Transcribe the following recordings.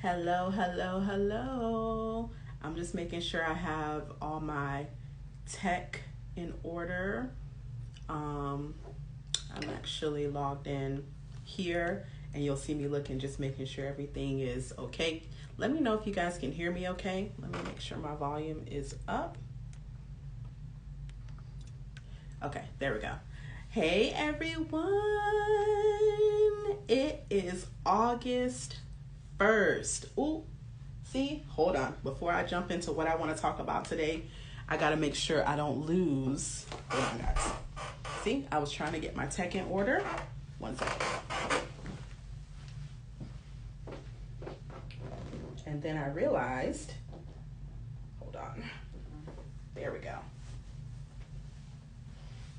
Hello, hello, hello. I'm just making sure I have all my tech in order. Um, I'm actually logged in here and you'll see me looking, just making sure everything is okay. Let me know if you guys can hear me okay. Let me make sure my volume is up. Okay, there we go. Hey everyone, it is August 1st. Ooh, see, hold on. Before I jump into what I want to talk about today, I got to make sure I don't lose. Hold on, guys. See, I was trying to get my tech in order. One second. And then I realized, hold on. There we go.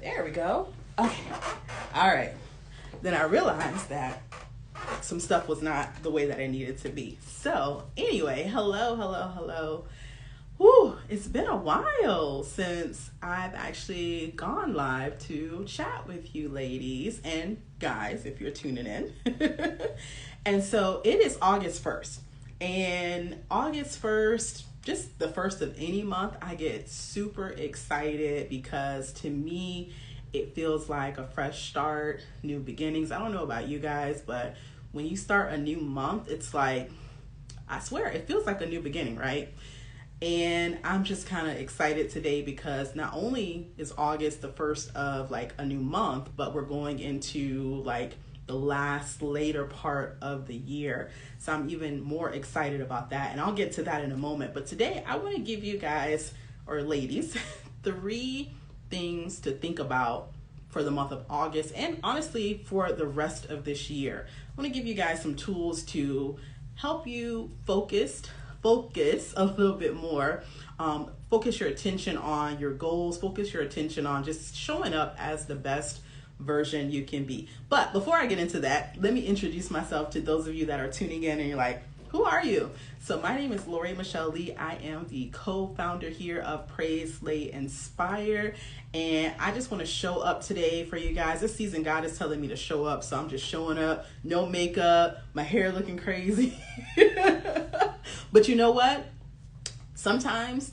There we go. Okay. All right. Then I realized that some stuff was not the way that it needed to be. So anyway, hello. Whew, it's been a while since I've actually gone live to chat with you ladies and guys, if you're tuning in. And so it is August 1st. And August 1st, just the first of any month, I get super excited because to me, it feels like a fresh start, new beginnings. I don't know about you guys, but when you start a new month, it's like, I swear, it feels like a new beginning, right? And I'm just kind of excited today because not only is August the first of like a new month, but we're going into like the last later part of the year. So I'm even more excited about that. And I'll get to that in a moment. But today I want to give you guys, or ladies, 3 things to think about for the month of August and honestly for the rest of this year. I want to give you guys some tools to help you focus a little bit more, focus your attention on your goals, focus your attention on just showing up as the best version you can be. But before I get into that, let me introduce myself to those of you that are tuning in and you're like, who are you? So my name is Lori Michelle Lee. I am the co-founder here of PraySlayInspire. And I just want to show up today for you guys. This season, God is telling me to show up. So I'm just showing up, no makeup, my hair looking crazy. But you know what? Sometimes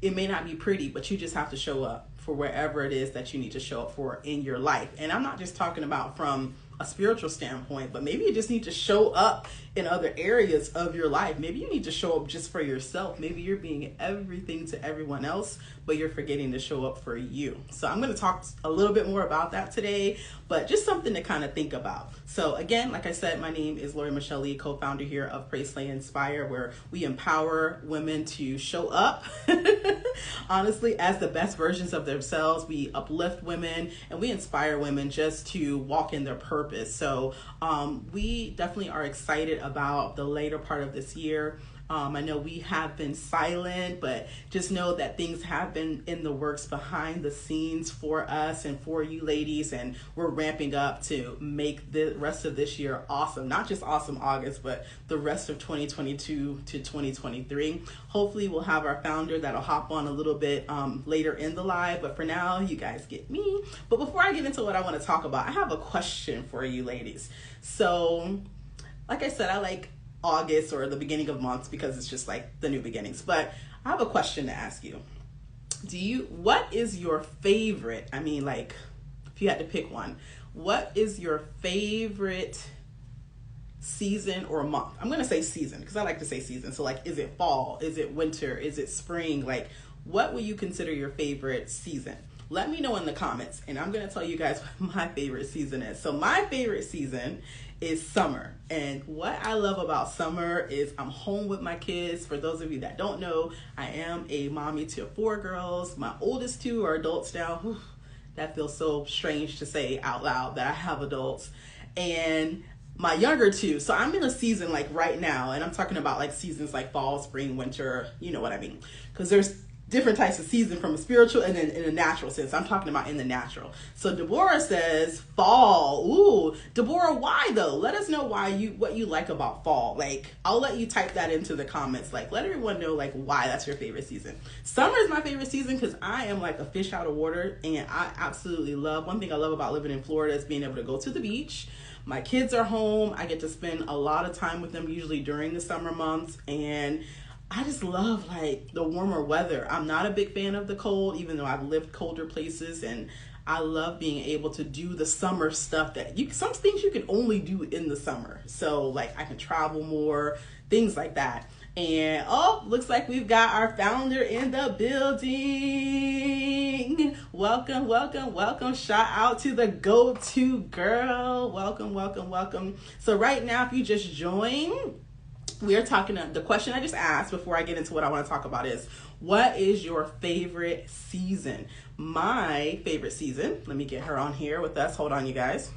it may not be pretty, but you just have to show up for wherever it is that you need to show up for in your life. And I'm not just talking about from a spiritual standpoint, but maybe you just need to show up in other areas of your life. Maybe you need to show up just for yourself. Maybe you're being everything to everyone else, but you're forgetting to show up for you. So I'm going to talk a little bit more about that today, but just something to kind of think about. So again, like I said, my name is Lori Michelle Lee, co-founder here of PraySlayInspire, where we empower women to show up honestly as the best versions of themselves. We uplift women and we inspire women just to walk in their purpose. So we definitely are excited about the later part of this year. I know we have been silent, but just know that things have been in the works behind the scenes for us and for you ladies, and we're ramping up to make the rest of this year awesome. Not just awesome August, but the rest of 2022 to 2023. Hopefully we'll have our founder that'll hop on a little bit later in the live, but for now, you guys get me. But before I get into what I want to talk about, I have a question for you ladies. So, like I said, I like August or the beginning of months because it's just like the new beginnings. But I have a question to ask you. What is your favorite, I mean, like, if you had to pick one, what is your favorite season or month? I'm going to say season because I like to say season. So like, is it fall? Is it winter? Is it spring? Like, what would you consider your favorite season? Let me know in the comments, and I'm going to tell you guys what my favorite season is. So my favorite season is summer. And what I love about summer is I'm home with my kids. For those of you that don't know, I am a mommy to 4 girls. My oldest 2 are adults now. Whew, that feels so strange to say out loud that I have adults. And my younger 2, so I'm in a season like right now, and I'm talking about like seasons like fall, spring, winter, you know what I mean? Because there's different types of season from a spiritual and then in a natural sense. I'm talking about in the natural. So Deborah says fall. Ooh, Deborah, why though? Let us know what you like about fall. Like, I'll let you type that into the comments. Like, let everyone know like why that's your favorite season. Summer is my favorite season because I am like a fish out of water, and I absolutely love, one thing I love about living in Florida is being able to go to the beach. My kids are home. I get to spend a lot of time with them usually during the summer months, and I just love like the warmer weather. I'm not a big fan of the cold, even though I've lived colder places, and I love being able to do the summer stuff that some things you can only do in the summer. So like I can travel more, things like that. And looks like we've got our founder in the building. Welcome, welcome, welcome. Shout out to the go-to girl. Welcome, welcome, welcome. So right now, if you just joined, we are talking, the question I just asked before I get into what I want to talk about is, what is your favorite season? My favorite season, let me get her on here with us. Hold on, you guys.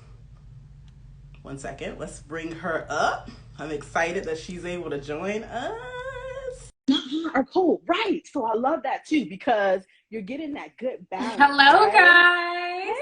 1 second. Let's bring her up. I'm excited that she's able to join us. Not hot or cold, right? So I love that too, because you're getting that good balance. Hello, right? guys.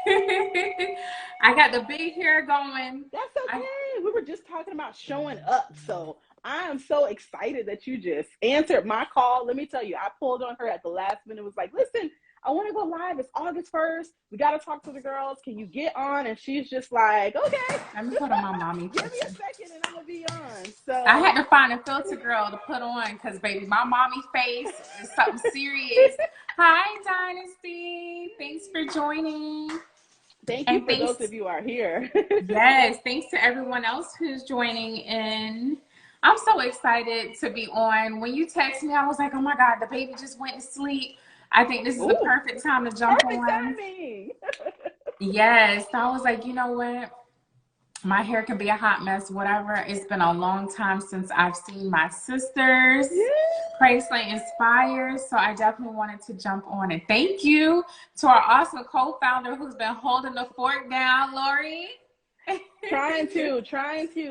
Hey. I got the big hair going. That's okay. We were just talking about showing up. So I am so excited that you just answered my call. Let me tell you, I pulled on her at the last minute. Was like, listen, I want to go live. It's August 1st. We got to talk to the girls. Can you get on? And she's just like, okay. Let me put on my mommy. Give me a second and I'm going to be on. So I had to find a filter girl to put on because, baby, my mommy face is something serious. Hi, Dynasty. Thanks for joining. Thank you for those of you who are here. Yes, thanks to everyone else who's joining in. I'm so excited to be on. When you text me, I was like, oh my God, the baby just went to sleep. I think this is the perfect time to jump on. Timing. Yes. So I was like, you know what? My hair can be a hot mess, whatever. It's been a long time since I've seen my sisters. PraySlayInspire. So I definitely wanted to jump on. And thank you to our awesome co-founder who's been holding the fort down, Lori. Trying to.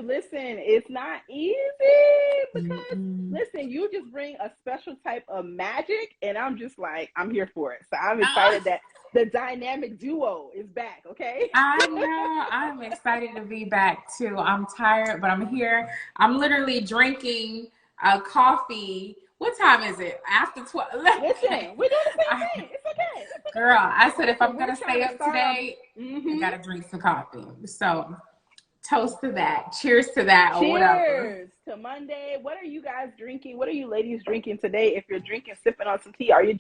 Listen, it's not easy because, listen, you just bring a special type of magic, and I'm just like, I'm here for it. So I'm excited that the dynamic duo is back, okay? I know. I'm excited to be back, too. I'm tired, but I'm here. I'm literally drinking coffee. What time is it? After 12. Listen, we're doing the same thing. It's okay. Girl, I said if I'm going to stay up today, I got to drink some coffee. So toast to that. Cheers to that. Cheers or whatever. To Monday. What are you guys drinking? What are you ladies drinking today? If you're drinking, sipping on some tea, are you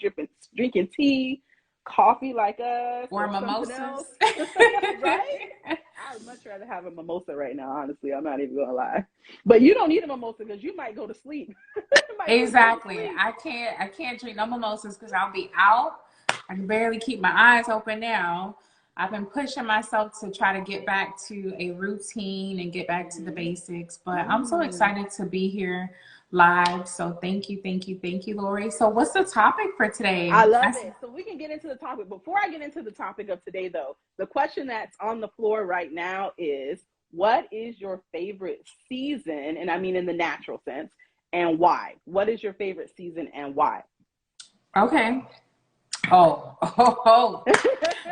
drinking tea, coffee like us? Or mimosas? Right? I would much rather have a mimosa right now, honestly. I'm not even going to lie. But you don't need a mimosa because you might go to sleep. Exactly. I can't drink no mimosas because I'll be out. I can barely keep my eyes open now. I've been pushing myself to try to get back to a routine and get back to the basics. But I'm so excited to be here live. So thank you, Lori. So what's the topic for today? I love it. So we can get into the topic. Before I get into the topic of today, though, the question that's on the floor right now is, what is your favorite season? And I mean in the natural sense. And why? What is your favorite season and why? Okay.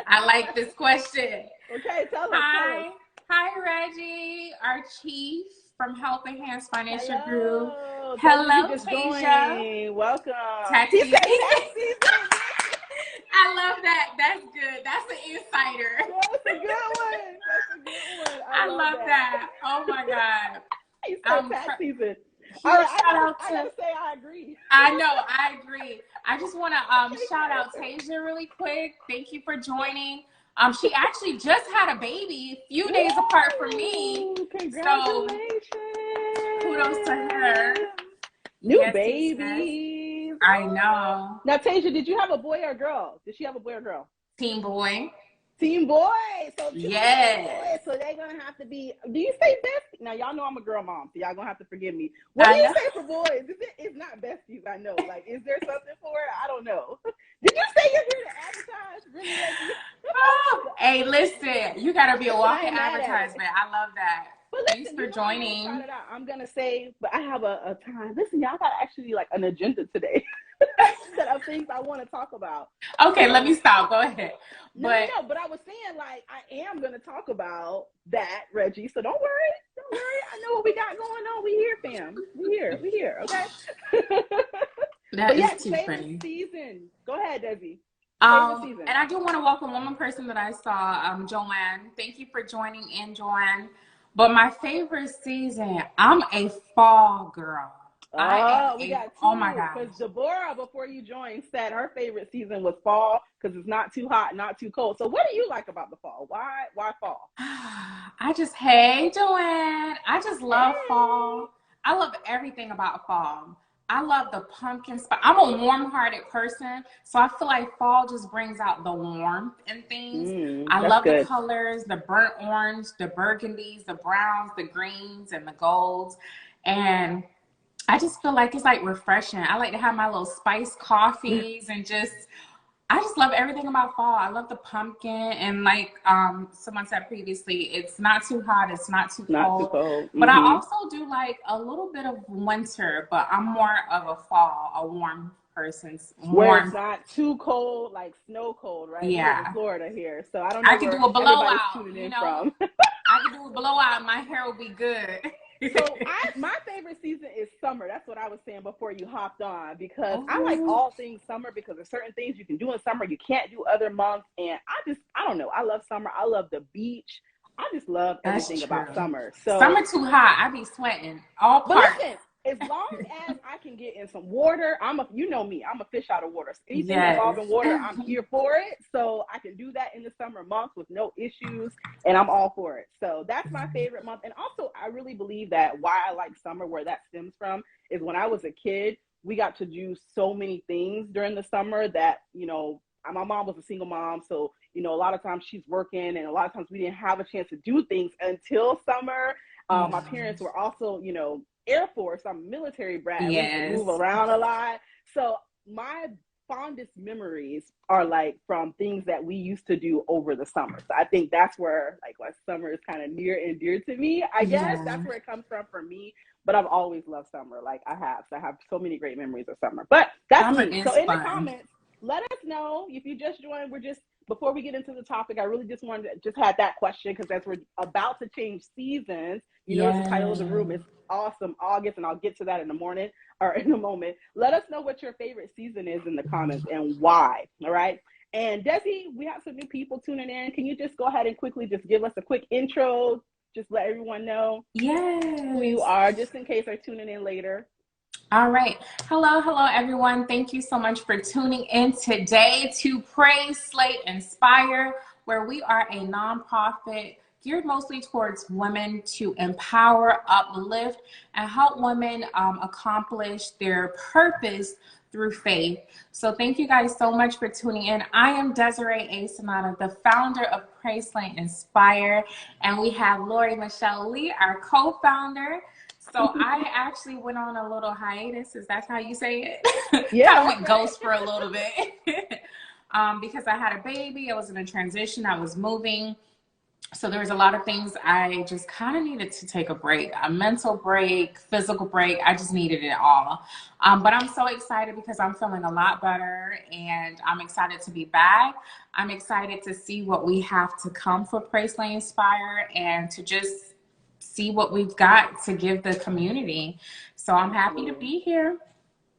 I like this question. Okay, tell us. Hi, Reggie, our chief from Health Enhanced Financial Group. Hello, Tasia. Welcome. Taxi. I love that. That's good. That's an insider. That's a good one. I love that. Oh my God. You said tax season. All right, I gotta say I agree. I know, I agree. I just want to shout out Tasia really quick. Thank you for joining. She actually just had a baby a few days apart from me. Congratulations. So, kudos to her. New babies. I know. Now, Tasia, did you have a boy or a girl? Did she have a boy or girl? Teen boy. Team boy. So yes. So they're gonna have to be. Do you say besties? Now y'all know I'm a girl mom, so y'all gonna have to forgive me. What do you say for boys? It's not besties. I know. Like, is there something for it? I don't know. Did you say you're here to advertise? Really? Hey, listen. You gotta be a walking advertisement. I love that. But listen, thanks for joining. I'm gonna say, but I have a time. Listen, y'all got actually like an agenda today. set of things I want to talk about. Okay, let me stop. Go ahead. No, but I was saying, like, I am going to talk about that, Reggie. So don't worry. Don't worry. I know what we got going on. We here, fam. We here. Okay. That is too funny. Season. Go ahead, Desi. And I do want to welcome one more person that I saw, Joanne. Thank you for joining in, Joanne. But my favorite season, I'm a fall girl. We got two. Oh my gosh. Because Deborah, before you joined, said her favorite season was fall because it's not too hot, not too cold. So what do you like about the fall? Why fall? Hey, Joanne. I just love fall. I love everything about fall. I love the pumpkin spice. I'm a warm-hearted person, so I feel like fall just brings out the warmth and things. I love the colors, the burnt orange, the burgundies, the browns, the greens, and the golds. And I just feel like it's like refreshing. I like to have my little spiced coffees and I just love everything about fall. I love the pumpkin, and like someone said previously, it's not too hot, it's not too cold. But I also do like a little bit of winter, but I'm more of a fall, a warm person. Where it's not too cold, like snow cold, right? Yeah. We're in Florida here, so I don't know. I can do a blowout. Tuning in from. I can do a blowout. My hair will be good. So my favorite season is summer. That's what I was saying before you hopped on, because I like all things summer because there's certain things you can do in summer you can't do other months. And I don't know. I love summer. I love the beach. I just love everything about summer. So summer too hot. I be sweating all parts. But listen, as long as I can get in some water, you know me, I'm a fish out of water. So anything involving water, I'm here for it. So I can do that in the summer months with no issues, and I'm all for it. So that's my favorite month. And also, I really believe that why I like summer, where that stems from, is when I was a kid, we got to do so many things during the summer that, you know, my mom was a single mom. So, you know, a lot of times she's working, and a lot of times we didn't have a chance to do things until summer. My parents were also, you know, Air Force. I'm a military brat. We move around a lot. So my fondest memories are like from things that we used to do over the summer. So I think that's where like summer is kind of near and dear to me. I guess that's where it comes from for me. But I've always loved summer. Like I have so many great memories of summer. But that's me. So in the comments, let us know if you just joined. Before we get into the topic, I really just wanted to have that question, because as we're about to change seasons, you know, the title of the room is Awesome August, and I'll get to that in a moment. Let us know what your favorite season is in the comments and why. All right. And Desi, we have some new people tuning in. Can you just go ahead and quickly just give us a quick intro? Just let everyone know who you are, just in case they're tuning in later. All right. Hello, everyone. Thank you so much for tuning in today to Pray, Slay, Inspire, where we are a nonprofit geared mostly towards women to empower, uplift, and help women accomplish their purpose through faith. So thank you guys so much for tuning in. I am Desiree A. Sonata, the founder of PraySlayInspire, and we have Lori Michelle Lee, our co-founder. So I actually went on a little hiatus. Is that how you say it? Yeah. Kind of went ghost for a little bit because I had a baby. I was in a transition. I was moving. So there was a lot of things I just kind of needed to take a break, a mental break, physical break. I just needed it all. But I'm so excited because I'm feeling a lot better, and I'm excited to be back. I'm excited to see what we have to come for PraySlayInspire and to just see what we've got to give the community. So I'm happy to be here.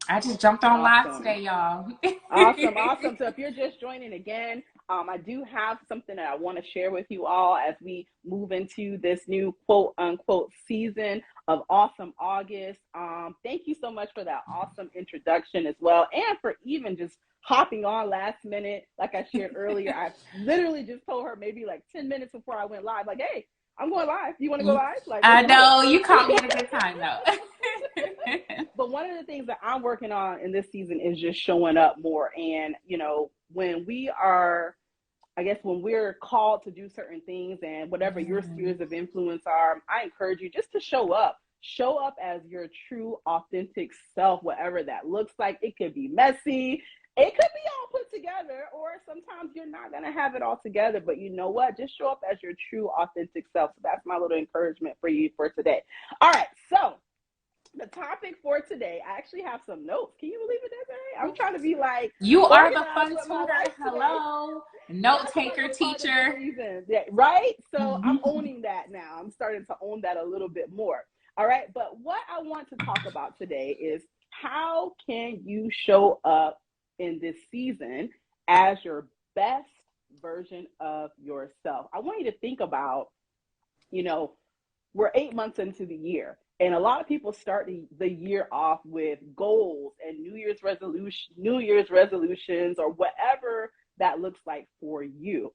I just jumped on live today, y'all. Awesome. So if you're just joining again, I do have something that I want to share with you all as we move into this new quote unquote season of Awesome August. Thank you so much for that awesome introduction as well, and for even just hopping on last minute. Like I shared earlier, I literally just told her maybe like 10 minutes before I went live, like, hey, I'm going live. You want to go live? Like, I know, you caught me at a good time though. But one of the things that I'm working on in this season is just showing up more. And, you know, when we're called to do certain things, and whatever your spheres of influence are, I encourage you just to show up as your true, authentic self, whatever that looks like. It could be messy. It could be all put together, or sometimes you're not going to have it all together, but you know what? Just show up as your true, authentic self. So that's my little encouragement for you for today. All right. So the topic for today, I actually have some notes. Can you believe it, Desiree? I'm trying to be like you are the organized fun with my tutor. life today. Hello, note That's taker like a part of the teacher. season, yeah, right? So I'm owning that now. I'm starting to own that a little bit more. All right, but what I want to talk about today is how can you show up in this season as your best version of yourself? I want you to think about, you know, we're 8 months into the year, and a lot of people start the year off with goals and New Year's resolutions, or whatever that looks like for you.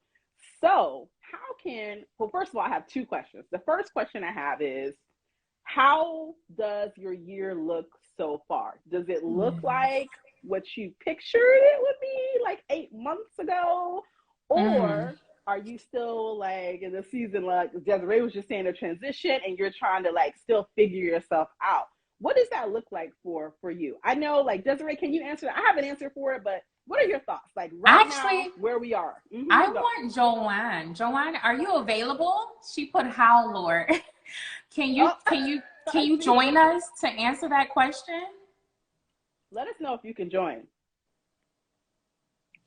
So well, first of all, I have two questions. The first question I have is, how does your year look so far? Does it look like what you pictured it would be like 8 months ago? Or are you still like in the season, like Desiree was just saying, a transition, and you're trying to like still figure yourself out? What does that look like for you? I know, like, Desiree, can you answer that? I have an answer for it, but what are your thoughts? Like right now, where we are. I want Joanne. Joanne, are you available? She put how, Lord. Can you join us to answer that question? Let us know if you can join.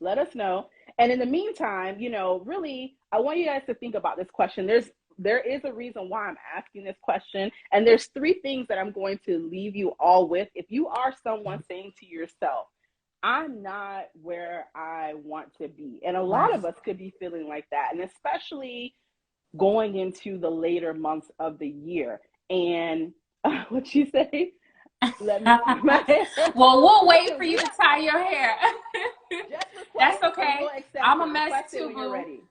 Let us know. And in the meantime, really, I want you guys to think about this question. There is a reason why I'm asking this question. And there's three things that I'm going to leave you all with. If you are someone saying to yourself, I'm not where I want to be. And a lot of us could be feeling like that. And especially going into the later months of the year. And what you say? Let me tie my hair. Well, we'll wait for you to tie your hair. That's okay. I'm a mess too, boo.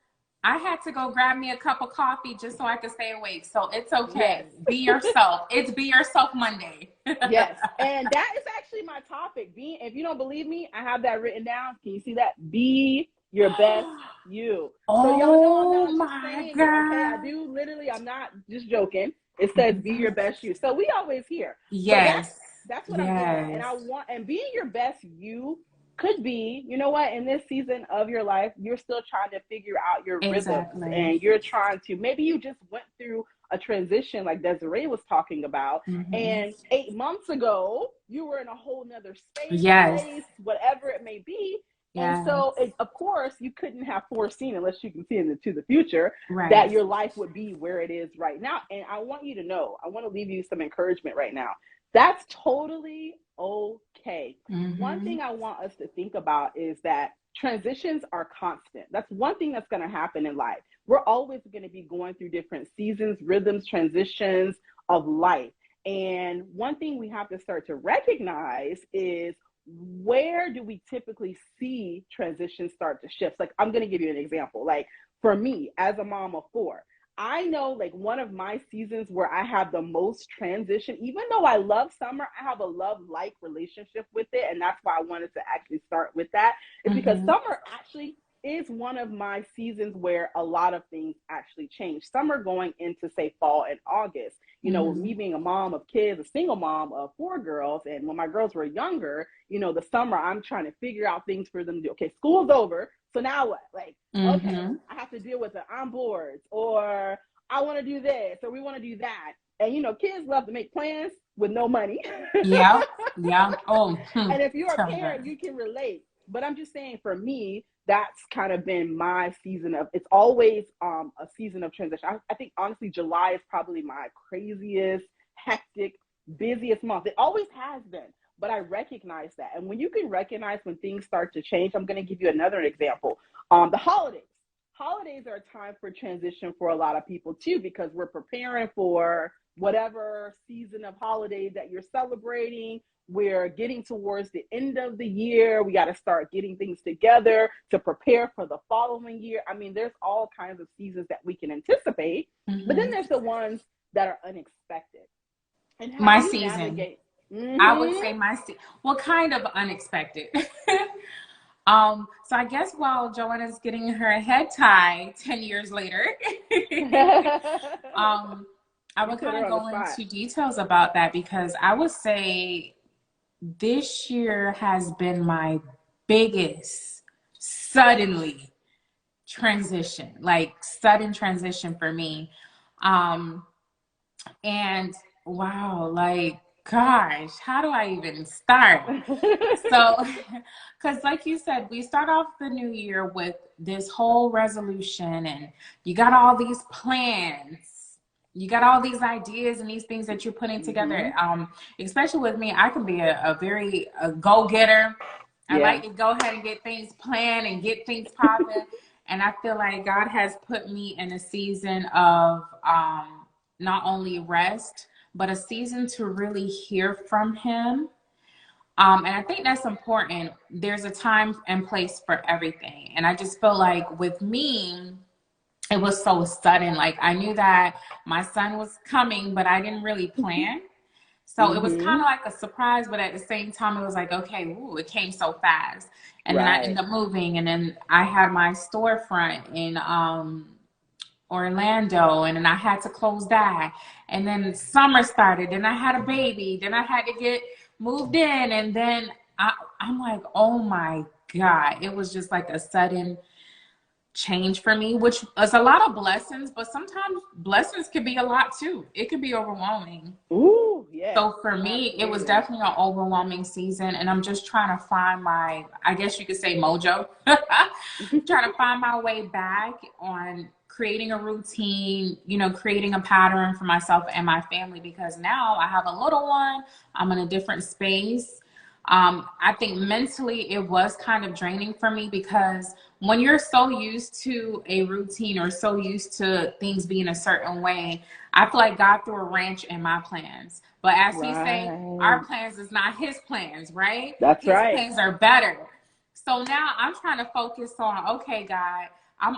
I had to go grab me a cup of coffee just so I could stay awake. So it's okay. Yes. Be yourself. It's Be Yourself Monday. Yes. And that is actually my topic. If you don't believe me, I have that written down. Can you see that? Be your best you. So y'all know I'm not just saying it, okay? I do literally, I'm not just joking. It says be your best you. So we always hear. Yes. So that's what I'm getting at. And being your best you could be, you know what, in this season of your life, you're still trying to figure out your rhythms, and you're trying to, maybe you just went through a transition like Desiree was talking about, and 8 months ago, you were in a whole nother space, place, whatever it may be. And so, of course, you couldn't have foreseen, unless you can see into the future, that your life would be where it is right now. And I want you to know, I want to leave you some encouragement right now. That's totally okay. One thing I want us to think about is that transitions are constant. That's one thing that's going to happen in life. We're always going to be going through different seasons, rhythms, transitions of life. And one thing we have to start to recognize is, where do we typically see transitions start to shift? Like, I'm going to give you an example. Like, for me, as a mom of 4, I know, like, one of my seasons where I have the most transition, even though I love summer, I have a love-like relationship with it. And that's why I wanted to actually start with that, is because summer actually is one of my seasons where a lot of things actually change. Summer going into, say, fall and August, with me being a mom of kids, a single mom of 4 girls. And when my girls were younger, the summer, I'm trying to figure out things for them to do. Okay, school's over. So now what? Like, okay, I have to deal with the onboards, or I want to do this, or we want to do that. And, kids love to make plans with no money. Yeah. Oh, and if you're a parent, you can relate. But I'm just saying, for me, that's kind of been my season of, it's always a season of transition. I think, honestly, July is probably my craziest, hectic, busiest month. It always has been. But I recognize that. And when you can recognize when things start to change, I'm going to give you another example. The holidays. Holidays are a time for transition for a lot of people too, because we're preparing for whatever season of holidays that you're celebrating. We're getting towards the end of the year. We got to start getting things together to prepare for the following year. I mean, there's all kinds of seasons that we can anticipate, but then there's the ones that are unexpected. And how my do you season. Navigate? I would say my season. Well, kind of unexpected. So I guess while Joanne is getting her head tied 10 years later, I would kind of go into details about that, because I would say this year has been my biggest sudden transition for me. And wow, like, gosh, how do I even start? So, because like you said, we start off the new year with this whole resolution, and you got all these plans. You got all these ideas and these things that you're putting together. Especially with me, I can be a very go-getter. I like to go ahead and get things planned and get things popping. And I feel like God has put me in a season of not only rest, but a season to really hear from him. And I think that's important. There's a time and place for everything. And I just feel like with me, it was so sudden. Like I knew that my son was coming, but I didn't really plan. So it was kind of like a surprise, but at the same time, it was like, okay, ooh, it came so fast. And then I ended up moving, and then I had my storefront in Orlando, and then I had to close that. And then summer started, and I had a baby. Then I had to get moved in, and then I'm like, oh my God. It was just like a sudden change for me, which is a lot of blessings, but sometimes blessings can be a lot too. It could be overwhelming. Ooh, yeah. So for me, it was definitely an overwhelming season, and I'm just trying to find my, I guess you could say, mojo. Trying to find my way back on creating a routine, you know, creating a pattern for myself and my family, because now I have a little one. I'm in a different space. I think mentally it was kind of draining for me, because when you're so used to a routine or so used to things being a certain way, I feel like God threw a wrench in my plans. But as he say, our plans is not his plans, right? That's his plans are better. So now I'm trying to focus on, okay, God, I'm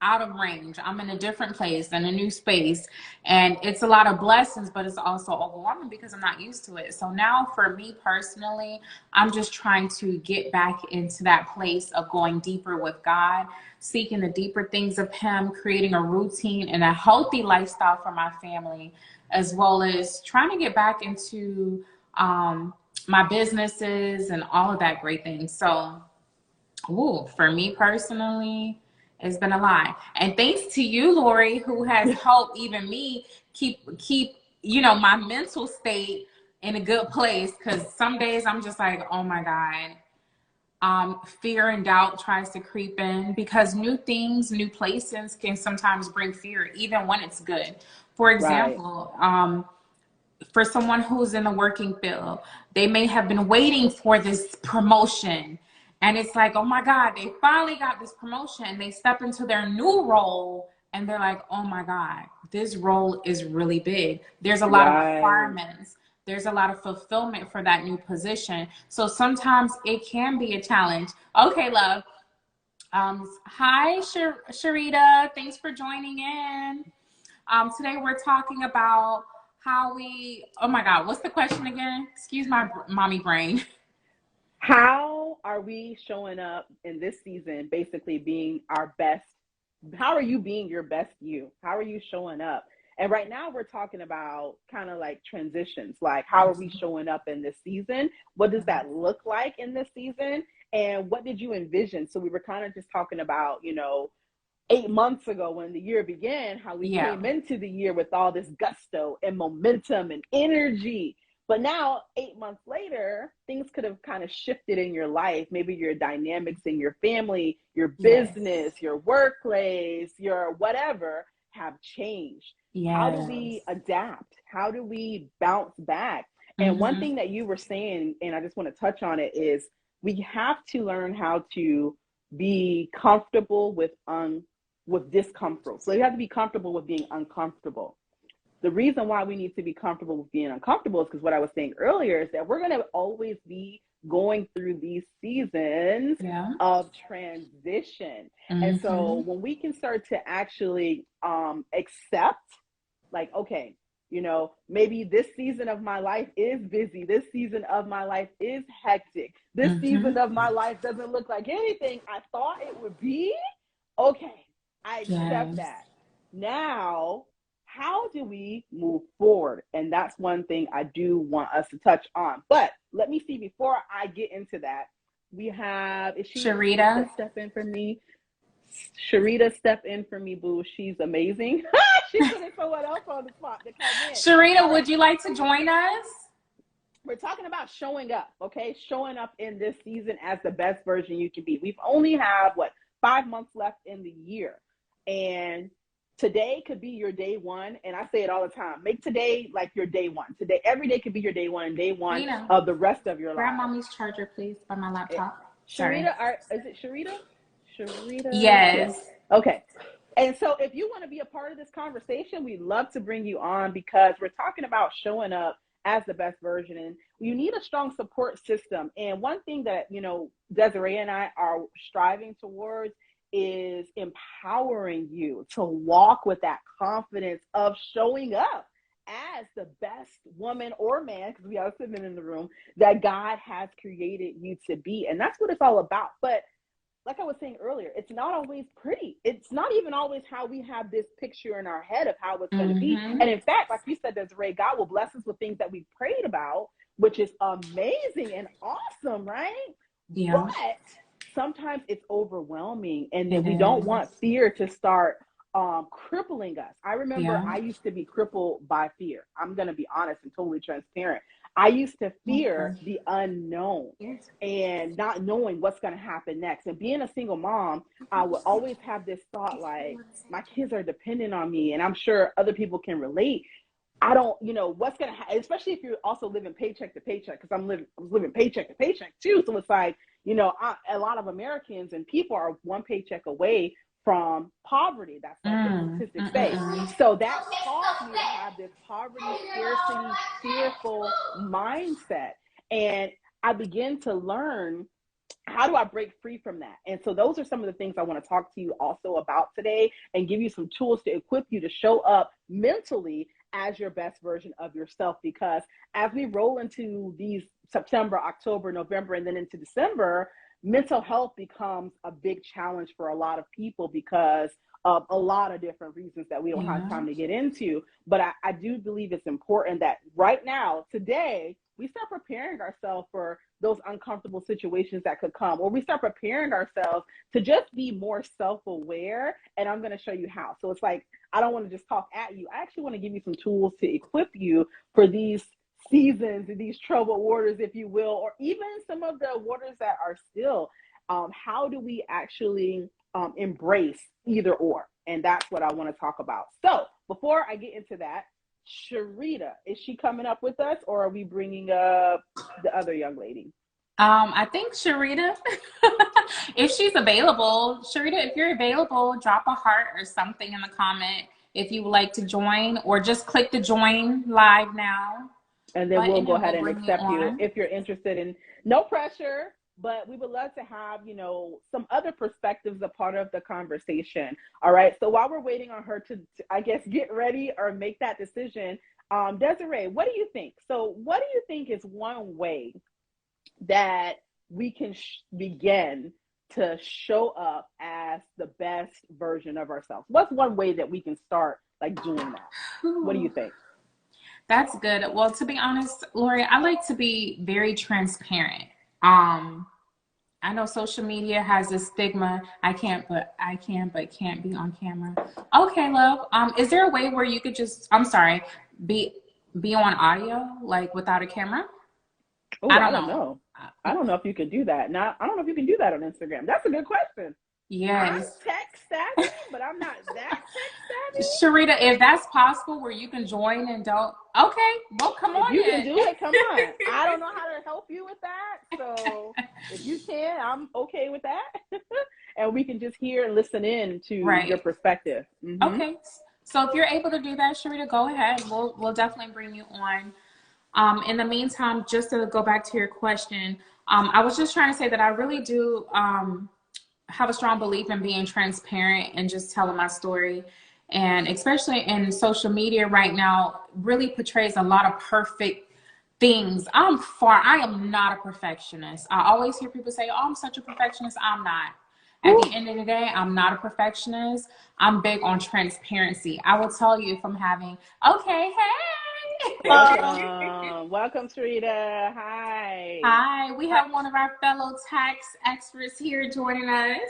out of range. I'm in a different place, in a new space, and it's a lot of blessings, but it's also overwhelming because I'm not used to it. So now for me personally, I'm just trying to get back into that place of going deeper with God, seeking the deeper things of him, creating a routine and a healthy lifestyle for my family, as well as trying to get back into my businesses and all of that great things. So for me personally, it's been a lot. And thanks to you, Lori, who has helped even me keep, you know, my mental state in a good place. Because some days I'm just like, oh my God. Fear and doubt tries to creep in, because new things, new places can sometimes bring fear, even when it's good. For example, for someone who's in the working field, they may have been waiting for this promotion. And it's like, oh my God, they finally got this promotion. They step into their new role and they're like, oh my God, this role is really big. There's a lot of requirements. There's a lot of fulfillment for that new position. So sometimes it can be a challenge. Okay, love. Hi, Sharita. Thanks for joining in. Today we're talking about how we, oh my God, what's the question again? Excuse my mommy brain. How are we showing up in this season, basically being our best? How are you being your best you? How are you showing up? And right now we're talking about kind of like transitions, like how are we showing up in this season? What does that look like in this season? And what did you envision? So we were kind of just talking about, you know, 8 months ago when the year began, how we came into the year with all this gusto and momentum and energy. But now, 8 months later, things could have kind of shifted in your life. Maybe your dynamics in your family, your business, your workplace, your whatever have changed. How do we adapt? How do we bounce back? And one thing that you were saying, and I just want to touch on it, is we have to learn how to be comfortable with discomfort. So you have to be comfortable with being uncomfortable. The reason why we need to be comfortable with being uncomfortable is because what I was saying earlier is that we're going to always be going through these seasons of transition. And so when we can start to actually accept, like, okay, you know, maybe this season of my life is busy. This season of my life is hectic. This season of my life doesn't look like anything I thought it would be. Okay, I accept that. Now, how do we move forward? And that's one thing I do want us to touch on. But let me see, before I get into that, we have, is she Sharita? step in for me? Sharita, step in for me, boo. She's amazing. She put someone else on the spot to come in. Sharita, would you like to join us? We're talking about showing up, okay? Showing up in this season as the best version you can be. We've only have, 5 months left in the year. And today could be your day one. And I say it all the time. Make today like your day one. Today, every day could be your day one and day one of the rest of your life. Grab mommy's charger, please, by my laptop. Sharita, is it Sharita? Sharita? Yes. Okay. And so if you want to be a part of this conversation, we'd love to bring you on because we're talking about showing up as the best version, and you need a strong support system. And one thing that, Desiree and I are striving towards is empowering you to walk with that confidence of showing up as the best woman or man, because we have women in the room, that God has created you to be. And that's what it's all about. But like I was saying earlier, it's not always pretty. It's not even always how we have this picture in our head of how it's going to be. And in fact, like you said, Desiree, God will bless us with things that we prayed about, which is amazing and awesome, right? Yeah. But sometimes it's overwhelming, and then we don't want fear to start crippling us. I remember I used to be crippled by fear. I'm going to be honest and totally transparent. I used to fear the unknown and not knowing what's going to happen next. And being a single mom, I would always have this thought like, my kids are dependent on me. And I'm sure other people can relate. I don't, what's going to happen, especially if you're also living paycheck to paycheck, because I was living paycheck to paycheck too. So it's like, a lot of Americans and people are one paycheck away from poverty. That's what the statistics say. So that caused me to have this poverty, scarcity, fearful mindset. And I began to learn, how do I break free from that? And so those are some of the things I want to talk to you also about today, and give you some tools to equip you to show up mentally as your best version of yourself. Because as we roll into these September, October, November, and then into December, mental health becomes a big challenge for a lot of people because of a lot of different reasons that we don't have time to get into. But I do believe it's important that right now, today, we start preparing ourselves for those uncomfortable situations that could come, or we start preparing ourselves to just be more self-aware. And I'm going to show you how. So it's like, I don't want to just talk at you. I actually want to give you some tools to equip you for these seasons and these troubled waters, if you will, or even some of the waters that are still. How do we actually embrace either or? And that's what I want to talk about. So before I get into that, Sharita, is she coming up with us, or are we bringing up the other young lady? I think Sharita, if she's available. Sharita, if you're available, drop a heart or something in the comment if you would like to join, or just click the join live now. And then we'll go ahead and accept you if you're interested in. No pressure, but we would love to have, some other perspectives a part of the conversation. All right. So while we're waiting on her to I guess, get ready or make that decision, Desiree, what do you think? So what do you think is one way that we can begin to show up as the best version of ourselves? What's one way that we can start doing that? What do you think? That's good. Well, to be honest, Lori, I like to be very transparent. I know social media has a stigma. I can, but can't be on camera. Okay, love. Is there a way where you could just, be on audio, without a camera? Oh, I don't know. I don't know if you can do that. I don't know if you can do that on Instagram. That's a good question. Yes. I'm tech savvy, but I'm not that tech savvy. Sharita, if that's possible where you can join and don't. Okay, well, come on. You can do it. Come on. I don't know how to help you with that. So if you can, I'm okay with that. And we can just hear and listen in to your perspective. Okay. So if you're able to do that, Sharita, go ahead. We'll definitely bring you on. In the meantime, just to go back to your question, I was just trying to say that I really do have a strong belief in being transparent and just telling my story. And especially in social media right now, really portrays a lot of perfect things. I am not a perfectionist. I always hear people say, oh, I'm such a perfectionist. I'm not. At the end of the day, I'm not a perfectionist. I'm big on transparency. I will tell you if I'm having, okay, hey, Welcome, Rita. Hi. Hi, we have one of our fellow tax experts here joining us.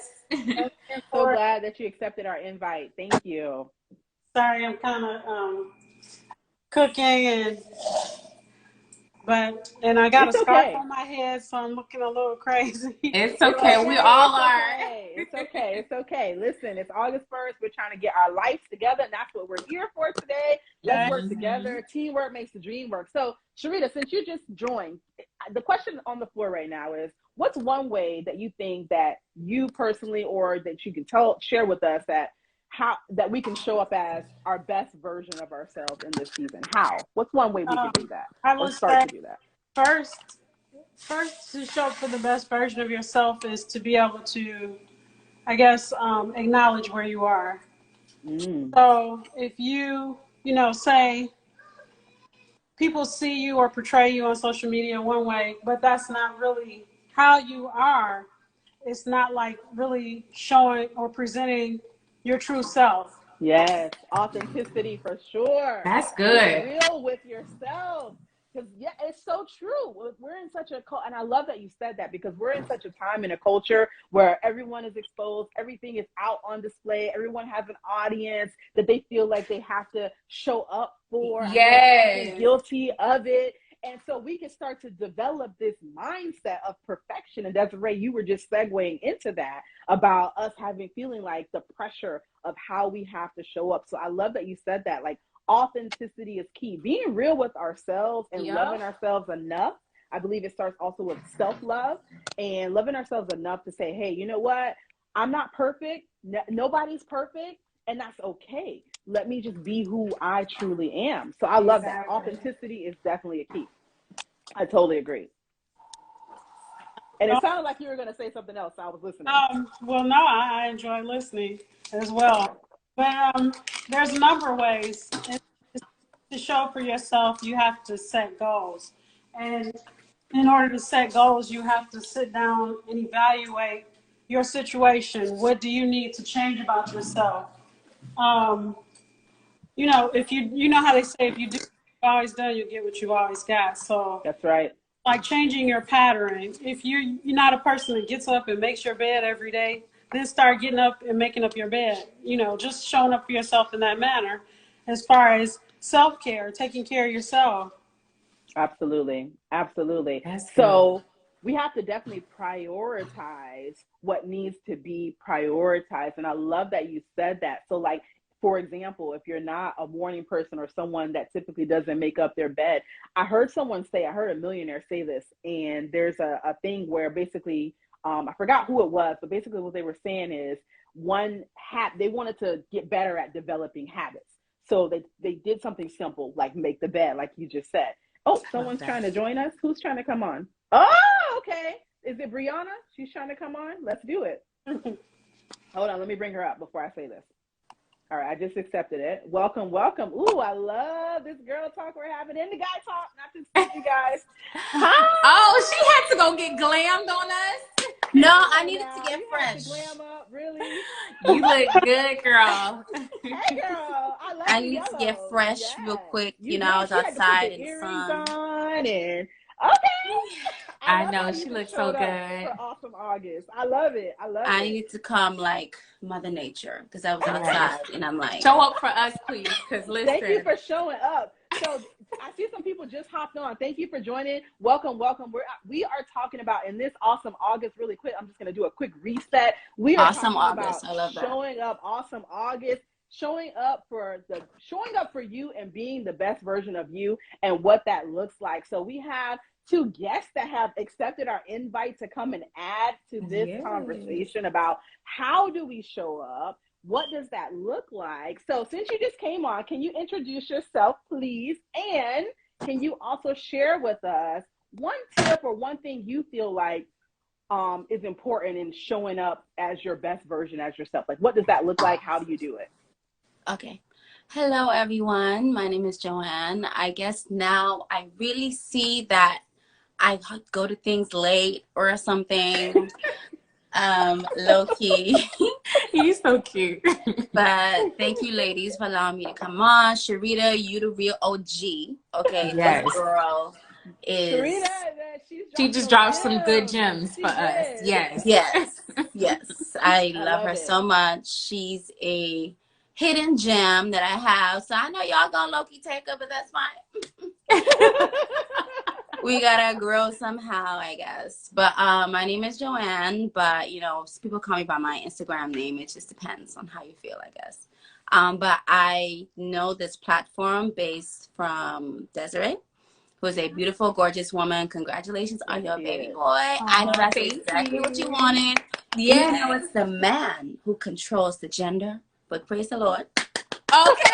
So glad that you accepted our invite. Thank you. Sorry, I'm kind of cooking and I got a scarf on my head, so I'm looking a little crazy. It's okay. We all are. It's okay. It's okay. Listen, it's August 1st. We're trying to get our lives together, and that's what we're here for today. Let's work together. Teamwork makes the dream work. So, Sharita, since you just joined, the question on the floor right now is, what's one way that you think that you personally, or that you can share with us, that we can show up as our best version of ourselves in this season? How? What's one way we can do that? I would start to do that. First, to show up for the best version of yourself is to be able to, I guess, acknowledge where you are. So if you say people see you or portray you on social media one way, but that's not really how you are, it's not like really showing or presenting your true self. Yes, authenticity for sure. That's good. Be real with yourself. Because it's so true. We're in such a and I love that you said that, because we're in such a time in a culture where everyone is exposed, everything is out on display, everyone has an audience that they feel like they have to show up for. Yes. Guilty of it. And so we can start to develop this mindset of perfection. And Desiree, you were just segueing into that about us feeling like the pressure of how we have to show up. So I love that you said that. Like, authenticity is key. Being real with ourselves and loving ourselves enough. I believe it starts also with self-love and loving ourselves enough to say, hey, you know what? I'm not perfect. Nobody's perfect. And that's okay. Let me just be who I truly am. So I love that. Authenticity is definitely a key. I totally agree. And it sounded like you were going to say something else. So I was listening. Well, no, I enjoy listening as well. But there's a number of ways. To show up for yourself, you have to set goals. And in order to set goals, you have to sit down and evaluate your situation. What do you need to change about yourself? If you know how they say, if you do what you've always done, you get what you've always got. So that's right. Like changing your pattern. If you're not a person that gets up and makes your bed every day, then start getting up and making up your bed. Just showing up for yourself in that manner, as far as self-care, taking care of yourself. Absolutely. That's so good. We have to definitely prioritize what needs to be prioritized. And I love that you said that. So like, for example, if you're not a morning person or someone that typically doesn't make up their bed, I heard a millionaire say this, and there's a thing where basically, I forgot who it was, but basically what they were saying is they wanted to get better at developing habits. So they did something simple, like make the bed, like you just said. Oh, someone's trying to join us. Who's trying to come on? Oh, okay. Is it Brianna? She's trying to come on. Let's do it. Hold on. Let me bring her up before I say this. All right. I just accepted it. Welcome. Ooh, I love this girl talk we're having and the guy talk. Not to speak, you guys. Hi. Oh, she had to go get glammed on us. No, I needed to get fresh. Glam up, really? You look good, girl. Hey, girl. I needed to get fresh real quick. I was outside in the sun. Okay. I know, she looks so good. For awesome August. I love it. I needed to come like Mother Nature, because I was outside and I'm like, show up for us, please. Because listen. Thank you for showing up. So I see some people just hopped on. Thank you for joining. Welcome. We are talking about in this awesome August, really quick. I'm just going to do a quick reset. We are awesome August. I love that. Showing up, awesome August. Showing up for you and being the best version of you and what that looks like. So we have two guests that have accepted our invite to come and add to this conversation about how do we show up? What does that look like? So since you just came on, can you introduce yourself, please? And can you also share with us one tip or one thing you feel like is important in showing up as your best version as yourself? Like, what does that look like? How do you do it? Okay. Hello, everyone. My name is Joanne. I guess now I really see that I go to things late or something, low key. He's so cute. But thank you, ladies, for allowing me to come on. Sharita, you the real OG. Okay, Yes. this girl is. Sharita, She just some dropped some good gems She for us. did. Yes. Yes, yes. I I love her it. so much. She's a hidden gem that I have. So I know y'all gonna low-key take her, but that's fine. We gotta grow somehow, I guess. But my name is Joanne, but you know, people call me by my Instagram name. It just depends on how you feel, I guess. But I know this platform based from Desiree, who is a beautiful, gorgeous woman. Congratulations on your baby boy. I know that's exactly what you wanted. Yeah. Even though it's the man who controls the gender, but praise the Lord. Okay.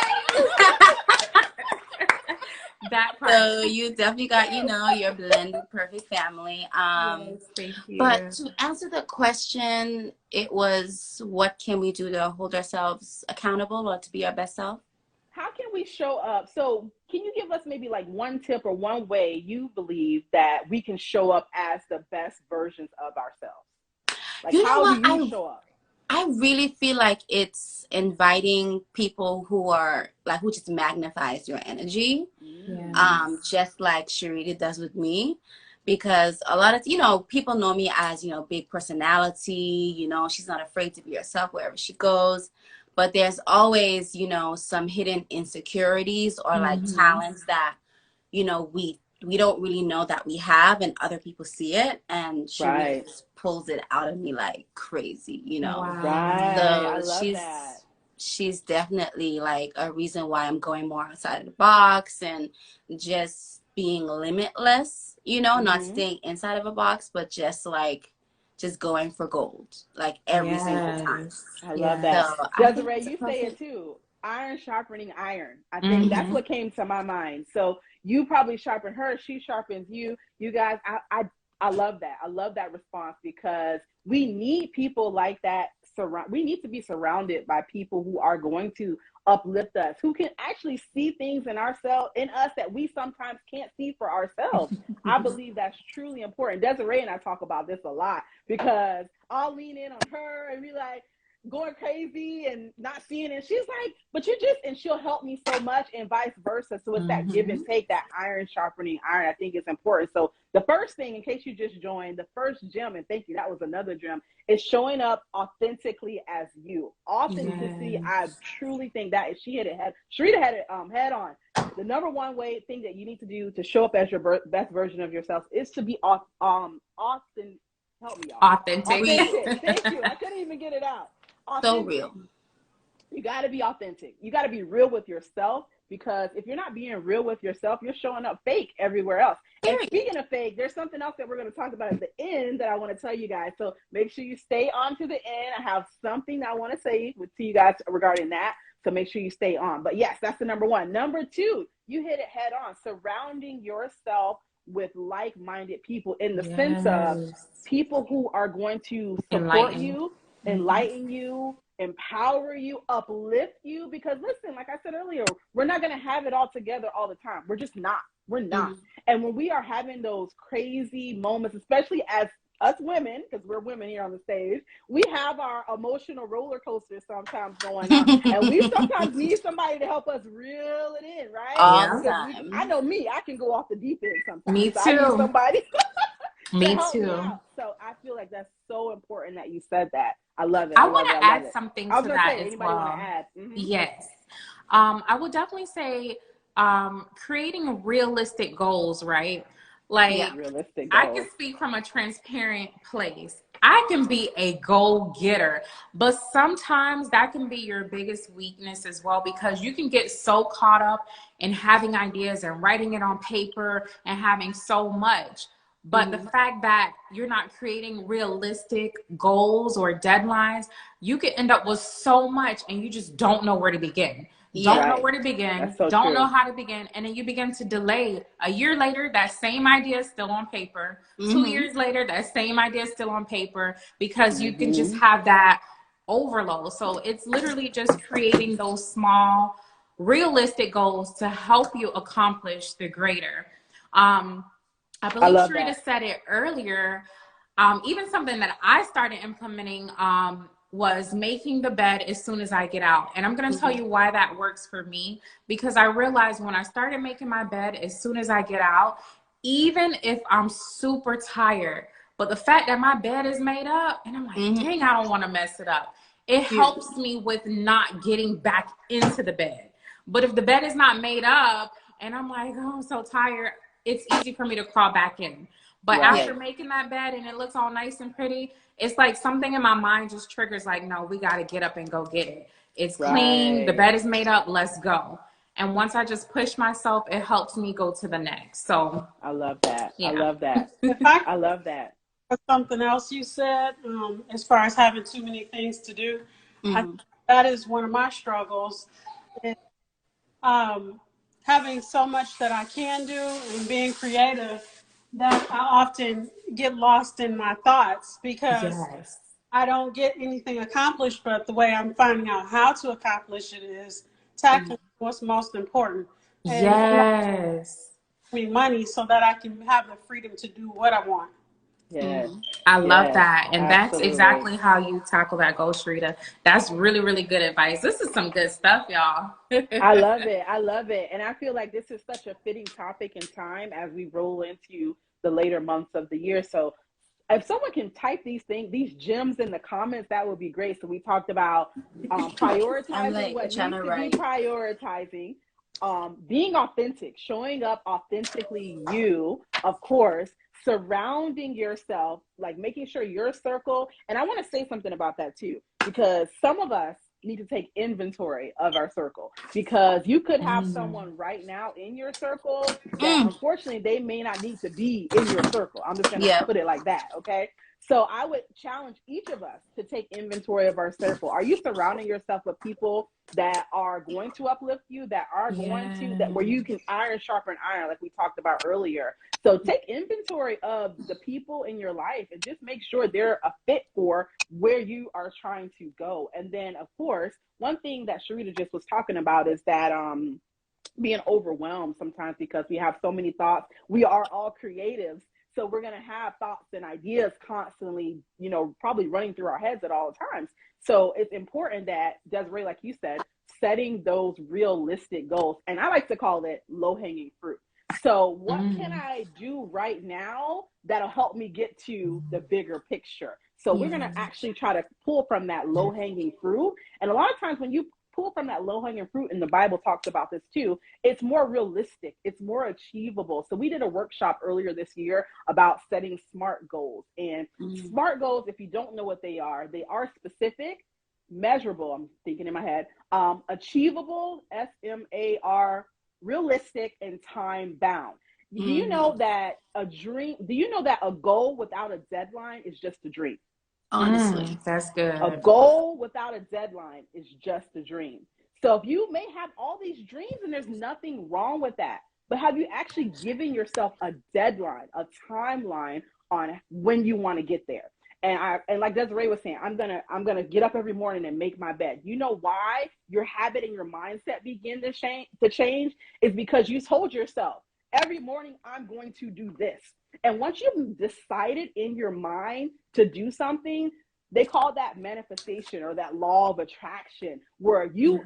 That part. So you definitely got, you know, your blended perfect family. Yes, thank you. But to answer the question, it was, what can we do to hold ourselves accountable or to be our best self? How can we show up? So can you give us maybe like one tip or one way you believe that we can show up as the best versions of ourselves? Like, you know how what? do you show up? I really feel like it's inviting people who are like, who just magnifies your energy. Just like Sharita does with me, because a lot of, you know, people know me as, you know, big personality, you know, she's not afraid to be herself wherever she goes, but there's always, you know, some hidden insecurities or like talents that, you know, we don't really know that we have, and other people see it, and Sharita just pulls it out of me like crazy, you know. Right. So I love that. She's definitely like a reason why I'm going more outside of the box and just being limitless, you know, not staying inside of a box, but just like just going for gold, like every single time. I love that. So Desiree, you say it too. Iron sharpening iron. I think that's what came to my mind. So you probably sharpen her, she sharpens you. You guys, I love that. I love that response, because we need people like that. We need to be surrounded by people who are going to uplift us, who can actually see things in ourselves, in us, that we sometimes can't see for ourselves. I believe that's truly important. Desiree and I talk about this a lot, because I'll lean in on her and be like going crazy and not seeing it. She's like, but you just, and she'll help me so much, and vice versa. So it's that give and take, that iron sharpening iron. I think it's important. So the first thing, in case you just joined, the first gem, and thank you, that was another gem, is showing up authentically as you. Authenticity, I truly think that if she hit it Sharita had it head on. The number one thing that you need to do to show up as your best version of yourself is to be authentic. Help me, y'all. Authentic. Thank you. I couldn't even get it out. Authentic. So real. You got to be authentic. You got to be real with yourself, because if you're not being real with yourself, you're showing up fake everywhere else. And speaking of fake, there's something else that we're going to talk about at the end that I want to tell you guys. So make sure you stay on to the end. I have something I want to say to you guys regarding that. So make sure you stay on. But yes, that's the number one. Number two, you hit it head on. Surrounding yourself with like-minded people, in the sense of people who are going to support you, enlighten you, empower you, uplift you. Because listen, like I said earlier, we're not going to have it all together all the time. We're just not. We're not. And when we are having those crazy moments, especially as us women, because we're women here on the stage, we have our emotional roller coasters sometimes going on. And we sometimes need somebody to help us reel it in, right? All the time. I know me, I can go off the deep end sometimes. Me too. So I need somebody Me too. Me. So I feel like that's so important that you said that. I love it. I want to add something to that as well. Want to add? Yes. I would definitely say creating realistic goals, right? Like, realistic goals. I can speak from a transparent place. I can be a goal getter, but sometimes that can be your biggest weakness as well, because you can get so caught up in having ideas and writing it on paper and having so much. But the fact that you're not creating realistic goals or deadlines, you could end up with so much and you just don't know where to begin. Don't know where to begin. So don't know how to begin. And then you begin to delay. A year later, that same idea is still on paper. 2 years later, that same idea is still on paper, because you can just have that overload. So it's literally just creating those small, realistic goals to help you accomplish the greater. I believe Rita said it earlier. Even something that I started implementing was making the bed as soon as I get out. And I'm going to tell you why that works for me, because I realized when I started making my bed as soon as I get out, even if I'm super tired, but the fact that my bed is made up and I'm like, dang, I don't want to mess it up. It helps me with not getting back into the bed. But if the bed is not made up and I'm like, oh, I'm so tired, it's easy for me to crawl back in. But after making that bed and it looks all nice and pretty, it's like something in my mind just triggers like, no, we got to get up and go get it. It's clean. The bed is made up. Let's go. And once I just push myself, it helps me go to the next. So I love that. Yeah. I love that. I love that. Something else you said, as far as having too many things to do, I think that is one of my struggles. Is, having so much that I can do and being creative, that I often get lost in my thoughts because I don't get anything accomplished. But the way I'm finding out how to accomplish it is tackling what's most important. And me money so that I can have the freedom to do what I want. Yes. I love that. And absolutely. That's exactly how you tackle that goal, Rita. That's really, really good advice. This is some good stuff, y'all. I love it. I love it. And I feel like this is such a fitting topic and time as we roll into the later months of the year. So if someone can type these things, these gems in the comments, that would be great. So we talked about prioritizing what needs to be prioritizing, being authentic, showing up authentically you, of course, surrounding yourself, like making sure your circle. And I want to say something about that too, because some of us need to take inventory of our circle, because you could have someone right now in your circle that unfortunately they may not need to be in your circle. I'm just going to put it like that. Okay. So I would challenge each of us to take inventory of our circle. Are you surrounding yourself with people that are going to uplift you, that are going to, that where you can iron sharpen iron, like we talked about earlier? So take inventory of the people in your life and just make sure they're a fit for where you are trying to go. And then, of course, one thing that Sharita just was talking about is that being overwhelmed sometimes because we have so many thoughts. We are all creatives. So we're going to have thoughts and ideas constantly, you know, probably running through our heads at all times. So it's important that, Desiree, like you said, setting those realistic goals. And I like to call it low-hanging fruit. So what can I do right now that'll help me get to the bigger picture? So we're going to actually try to pull from that low-hanging fruit. And a lot of times when you pull from that low-hanging fruit, and the Bible talks about this too, it's more realistic, it's more achievable. So we did a workshop earlier this year about setting SMART goals. And SMART goals, if you don't know what they are specific, measurable, I'm thinking in my head, achievable, SMAR, realistic, and time bound. Do you know that a goal without a deadline is just a dream? Honestly, that's good. A goal without a deadline is just a dream. So if you may have all these dreams, and there's nothing wrong with that, but have you actually given yourself a deadline, a timeline on when you want to get there? And like Desiree was saying, I'm gonna get up every morning and make my bed. You know why your habit and your mindset begin to change is because you told yourself every morning I'm going to do this. And once you've decided in your mind to do something, they call that manifestation or that law of attraction, where you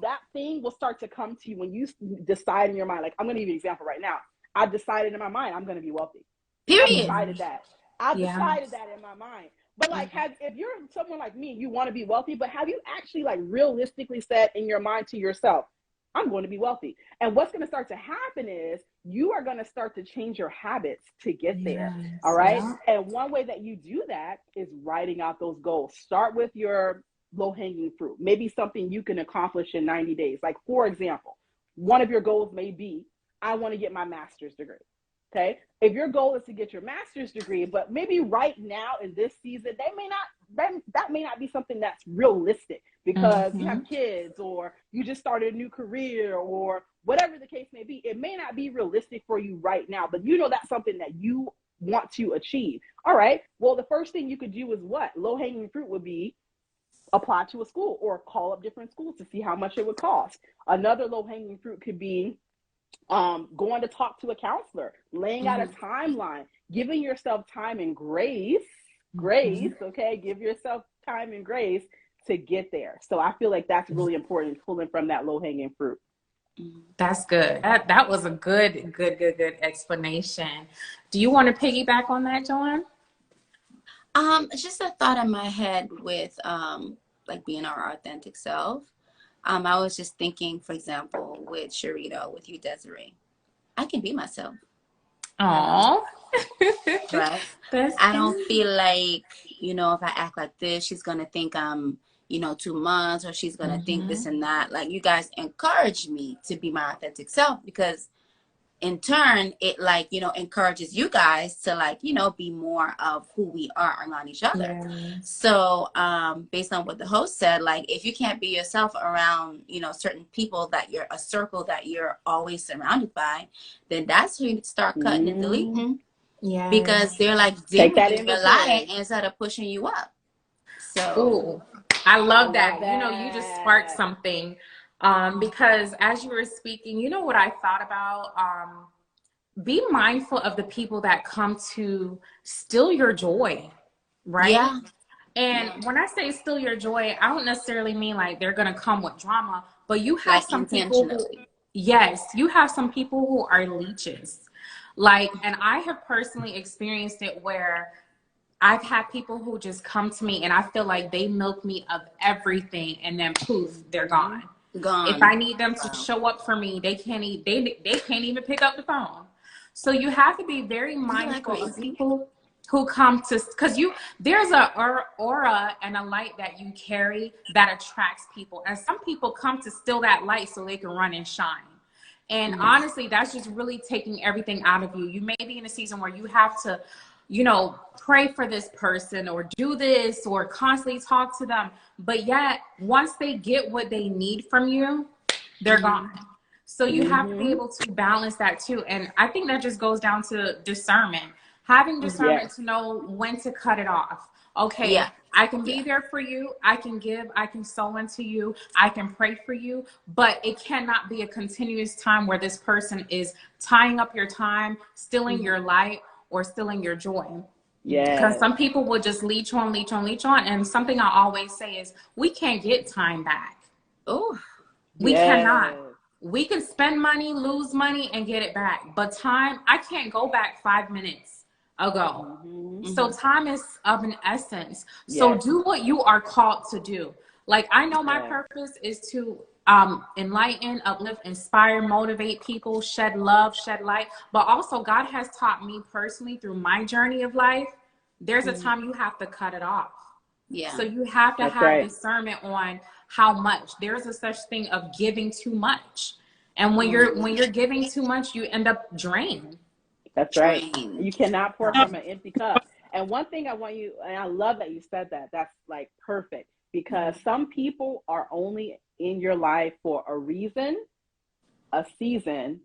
that thing will start to come to you when you decide in your mind. Like, I'm going to give you an example right now. I've decided in my mind I'm going to be wealthy. I've decided that. I've decided that in my mind. But like, if you're someone like me, you want to be wealthy, but have you actually like realistically said in your mind to yourself, I'm going to be wealthy? And what's going to start to happen is you are going to start to change your habits to get there. All right. And one way that you do that is writing out those goals. Start with your low-hanging fruit, maybe something you can accomplish in 90 days. Like, for example, one of your goals may be, I want to get my master's degree. Okay. If your goal is to get your master's degree, but maybe right now in this season, that may not be something that's realistic because you have kids, or you just started a new career, or whatever the case may be. It may not be realistic for you right now, but you know that's something that you want to achieve. All right. Well, the first thing you could do is what? Low-hanging fruit would be apply to a school or call up different schools to see how much it would cost. Another low-hanging fruit could be going to talk to a counselor, laying out a timeline, giving yourself time and grace, okay? Give yourself time, and grace to get there. So I feel like that's really important, pulling from that low-hanging fruit. That's good. That was a good explanation. Do you want to piggyback on that, Joanne? It's just a thought in my head with like being our authentic self. I was just thinking, for example, with Sharita, with you, Desiree, I can be myself. Aww. Right? I don't feel like, you know, if I act like this, she's going to think I'm, you know, too much, or she's going to think this and that. Like, you guys encourage me to be my authentic self, because in turn, it, like, you know, encourages you guys to, like, you know, be more of who we are around each other. So based on what the host said, like, if you can't be yourself around, you know, certain people that you're a circle that you're always surrounded by, then that's when you start cutting and deleting. Yeah, because they're like dimming your light instead of pushing you up. So I love that. You know, you just sparked something. Because as you were speaking, you know what I thought about? Be mindful of the people that come to steal your joy, right? Yeah. And when I say steal your joy, I don't necessarily mean like they're going to come with drama, but you have some people who, yes, you have some people who are leeches. Like, and I have personally experienced it where I've had people who just come to me and I feel like they milk me of everything, and then poof, they're gone. If I need them to show up for me, they can't even pick up the phone. So you have to be very mindful of people who come to, because there's a aura and a light that you carry that attracts people, and some people come to steal that light so they can run and shine. And honestly, that's just really taking everything out of you. You may be in a season where you have to, you know, pray for this person or do this or constantly talk to them. But yet, once they get what they need from you, they're gone. So you have to be able to balance that too. And I think that just goes down to discernment. Having discernment to know when to cut it off. Okay, I can be there for you. I can give. I can sow into you. I can pray for you. But it cannot be a continuous time where this person is tying up your time, stealing your light, or stealing your joy. Yeah. Because some people will just leech on. And something I always say is, we can't get time back. Oh, we cannot. We can spend money, lose money, and get it back. But time, I can't go back 5 minutes ago. So time is of an essence. So do what you are called to do. Like, I know my purpose is to enlighten, uplift, inspire, motivate people, shed love, shed light. But also, God has taught me personally through my journey of life, there's a time you have to cut it off. Yeah. So you have to have discernment on how much. There's a such thing of giving too much. And when you're giving too much, you end up drained. That's right. You cannot pour from an empty cup. And one thing I want you, and I love that you said that, that's like perfect, because some people are only in your life for a reason, a season,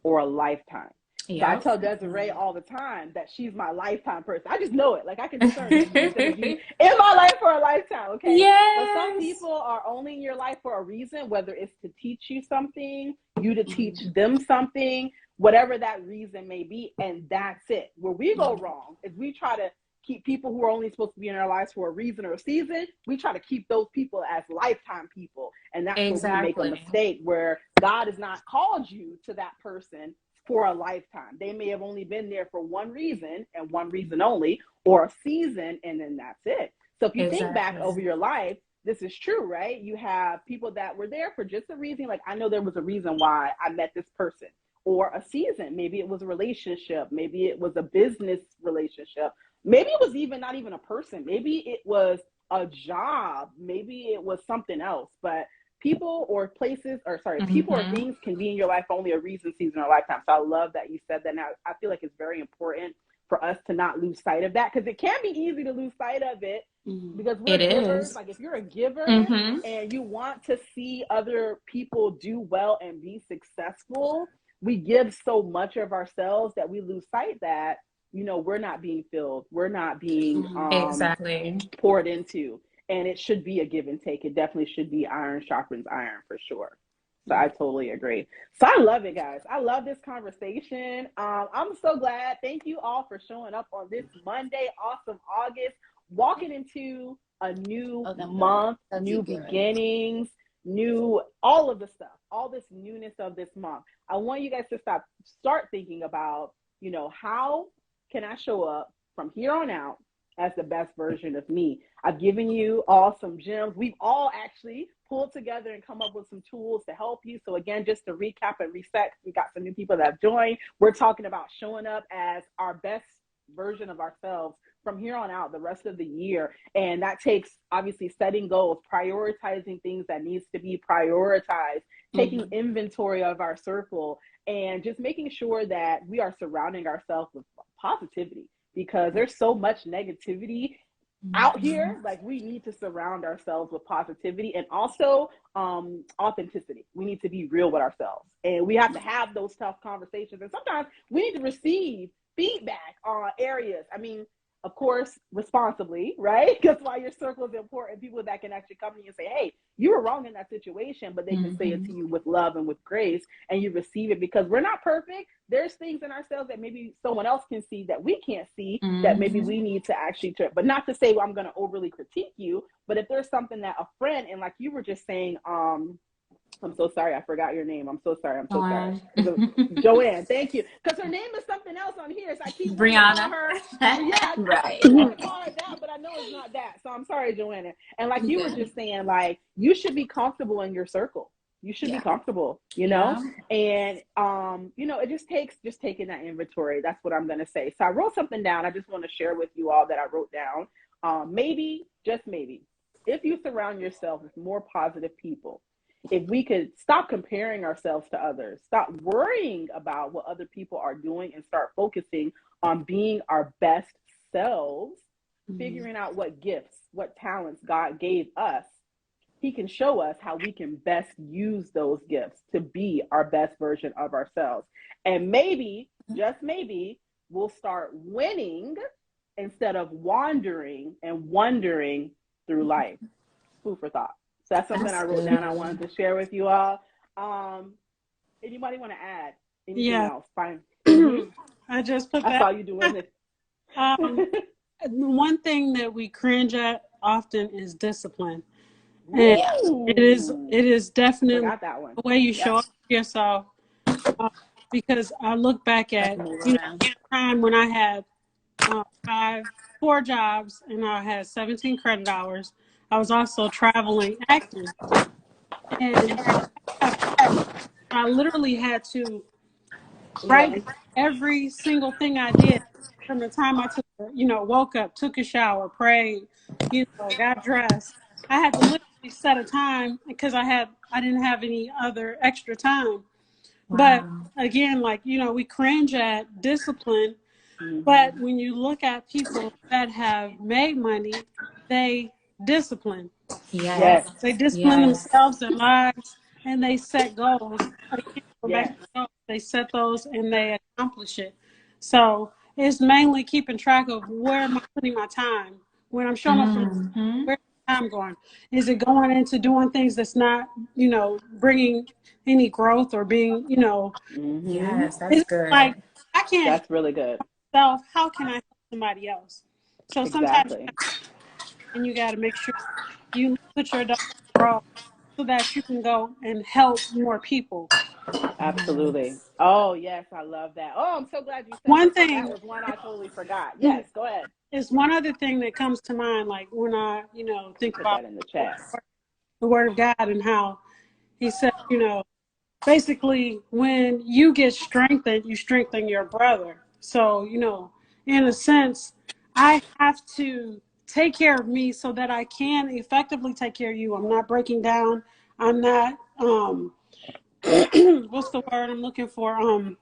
or a lifetime. So I tell Desiree all the time that she's my lifetime person. I just know it. Like, I can discern she's going to be in my life for a lifetime, okay? But some people are only in your life for a reason, whether it's to teach you something, you to teach them something, whatever that reason may be, and that's it. Where we go wrong is we try to keep people who are only supposed to be in our lives for a reason or a season. We try to keep those people as lifetime people, and that's where we make a mistake, where God has not called you to that person for a lifetime. They may have only been there for one reason and one reason only, or a season, and then that's it. So if you think back over your life, this is true, right? You have people that were there for just a reason. Like, I know there was a reason why I met this person, or a season. Maybe it was a relationship. Maybe it was a business relationship. Maybe it was even not even a person. Maybe it was a job. Maybe it was something else. But people or places, or sorry, people or things can be in your life for only a reason, season, or lifetime. So I love that you said that. Now, I feel like it's very important for us to not lose sight of that, because it can be easy to lose sight of it, because we're givers. Like, if you're a giver and you want to see other people do well and be successful, we give so much of ourselves that we lose sight that, you know, we're not being filled. We're not being poured into. And it should be a give and take. It definitely should be iron sharpens iron, for sure. So I totally agree. So I love it, guys. I love this conversation. I'm so glad. Thank you all for showing up on this Monday. Awesome August. Walking into a new November. month, That'd new be good. beginnings, new, all of the stuff, all this newness of this month. I want you guys to start thinking about, you know, how can I show up from here on out as the best version of me? I've given you all some gems. We've all actually pulled together and come up with some tools to help you. So again, just to recap and reset, we got some new people that have joined. We're talking about showing up as our best version of ourselves from here on out the rest of the year. And that takes obviously setting goals, prioritizing things that needs to be prioritized, taking inventory of our circle, and just making sure that we are surrounding ourselves with positivity, because there's so much negativity out here. Like, we need to surround ourselves with positivity, and also authenticity. We need to be real with ourselves, and we have to have those tough conversations, and sometimes we need to receive feedback on areas. I mean, of course, responsibly, right? Because why your circle is important. People that can actually come to you and say, hey, you were wrong in that situation, but they can say it to you with love and with grace, and you receive it, because we're not perfect. There's things in ourselves that maybe someone else can see that we can't see, that maybe we need to actually, but not to say, well, I'm going to overly critique you, but if there's something that a friend, and like you were just saying, I'm so sorry, I forgot your name. I'm so sorry. Joanne. Joanne, thank you. Because her name is something else on here, so I keep wanting to call her. Yeah, Right. I want to call her that, but I know it's not that. So I'm sorry, Joanna. And like you were just saying, like, you should be comfortable in your circle. You should be comfortable, you know? And, you know, it just takes taking that inventory. That's what I'm going to say. So I wrote something down. I just want to share with you all that I wrote down. Maybe, just maybe, if you surround yourself with more positive people, if we could stop comparing ourselves to others, stop worrying about what other people are doing, and start focusing on being our best selves, figuring out what gifts, what talents God gave us, He can show us how we can best use those gifts to be our best version of ourselves. And maybe, just maybe, we'll start winning instead of wandering and wondering through life. Food for thought. So that's something I wrote down. I wanted to share with you all. Anybody want to add anything else? Fine. I just put I that. saw you doing it. One thing that we cringe at often is discipline. And it is definitely Forgot that one. the way you show up for yourself. Because I look back at, you know, the time when I had 4 jobs and I had 17 credit hours. I was also traveling acting, and I literally had to write every single thing I did from the time I took, you know, woke up, took a shower, prayed, you know, got dressed. I had to literally set a time because I didn't have any other extra time. But again, like, you know, we cringe at discipline. But when you look at people that have made money, they discipline. They discipline themselves, their lives, and they set goals. Again, go back to goals. They set those and they accomplish it. So it's mainly keeping track of where am I putting my time when I'm showing up. Where's my time going? Is it going into doing things that's not, you know, bringing any growth or being, you know, That's good. like, I can't. That's really good. Self, how can I help somebody else? So sometimes and you got to make sure you put your dog grow so that you can go and help more people. Absolutely. Oh, yes, I love that. Oh, I'm so glad you said One that. thing, That was one I totally forgot. Yes, go ahead. is one other thing that comes to mind, like when I, you know, think Put about that in the chat. the Word of God and how He said, you know, basically when you get strengthened, you strengthen your brother. So, you know, in a sense, I have to take care of me so that I can effectively take care of you. I'm not breaking down. I'm not, what's the word I'm looking for? I'm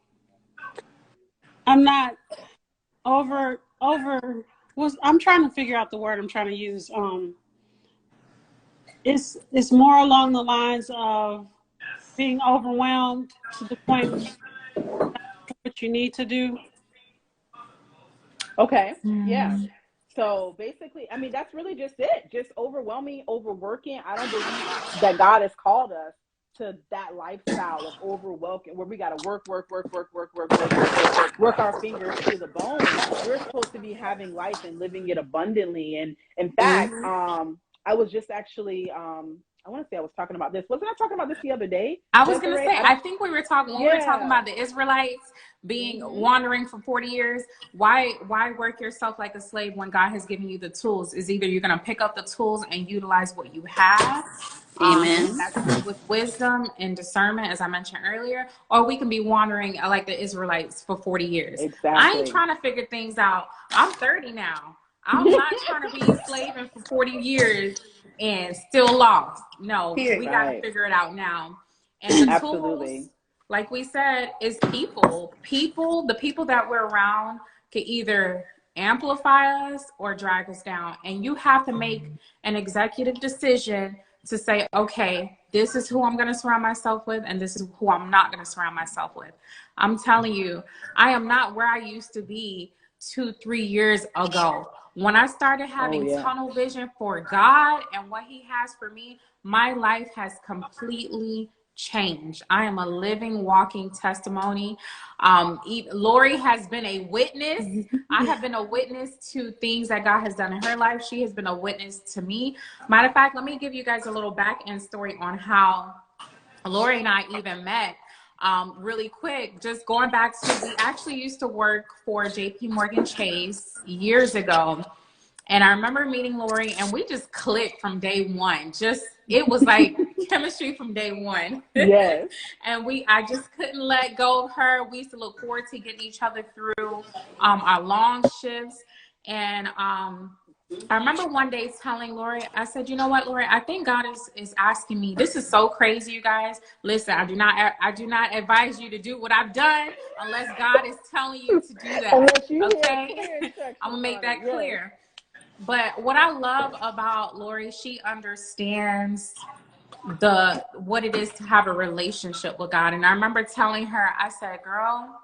not I'm trying to figure out the word I'm trying to use. It's more along the lines of being overwhelmed to the point where what you need to do. Okay. Yeah. So basically, I mean, that's really just it. Just overwhelming, overworking. I don't believe that God has called us to that lifestyle of overworking, where we got to work our fingers to the bone. We're supposed to be having life and living it abundantly. And in fact, I was just actually, I want to say I was talking about this. Wasn't I talking about this the other day? I was going to say, I think we were talking, when we were talking about the Israelites being wandering for 40 years, why work yourself like a slave when God has given you the tools? Is either you're going to pick up the tools and utilize what you have, that's with wisdom and discernment, as I mentioned earlier, or we can be wandering like the Israelites for 40 years. Exactly. I ain't trying to figure things out. I'm 30 now. I'm not trying to be slaving for 40 years and still lost. No, we got to figure it out now. And the tools, like we said, is people. The people that we're around can either amplify us or drag us down. And you have to make an executive decision to say, okay, this is who I'm going to surround myself with, and this is who I'm not going to surround myself with. I'm telling you, I am not where I used to be 2-3 years ago. When I started having tunnel vision for God and what he has for me, my life has completely changed. I am a living, walking testimony. Lori has been a witness. I have been a witness to things that God has done in her life. She has been a witness to me. Matter of fact, let me give you guys a little back end story on how Lori and I even met. Really quick, just going back to, we actually used to work for JP Morgan Chase years ago. And I remember meeting Lori, and we just clicked from day one. It was like chemistry from day one. Yes. And I just couldn't let go of her. We used to look forward to getting each other through our long shifts. And I remember one day telling Lori, I said, you know what, Lori, I think God is asking me. This is so crazy, you guys. Listen, I do not advise you to do what I've done unless God is telling you to do that. Okay? I'm going to make that clear. But what I love about Lori, she understands what it is to have a relationship with God. And I remember telling her, I said, girl,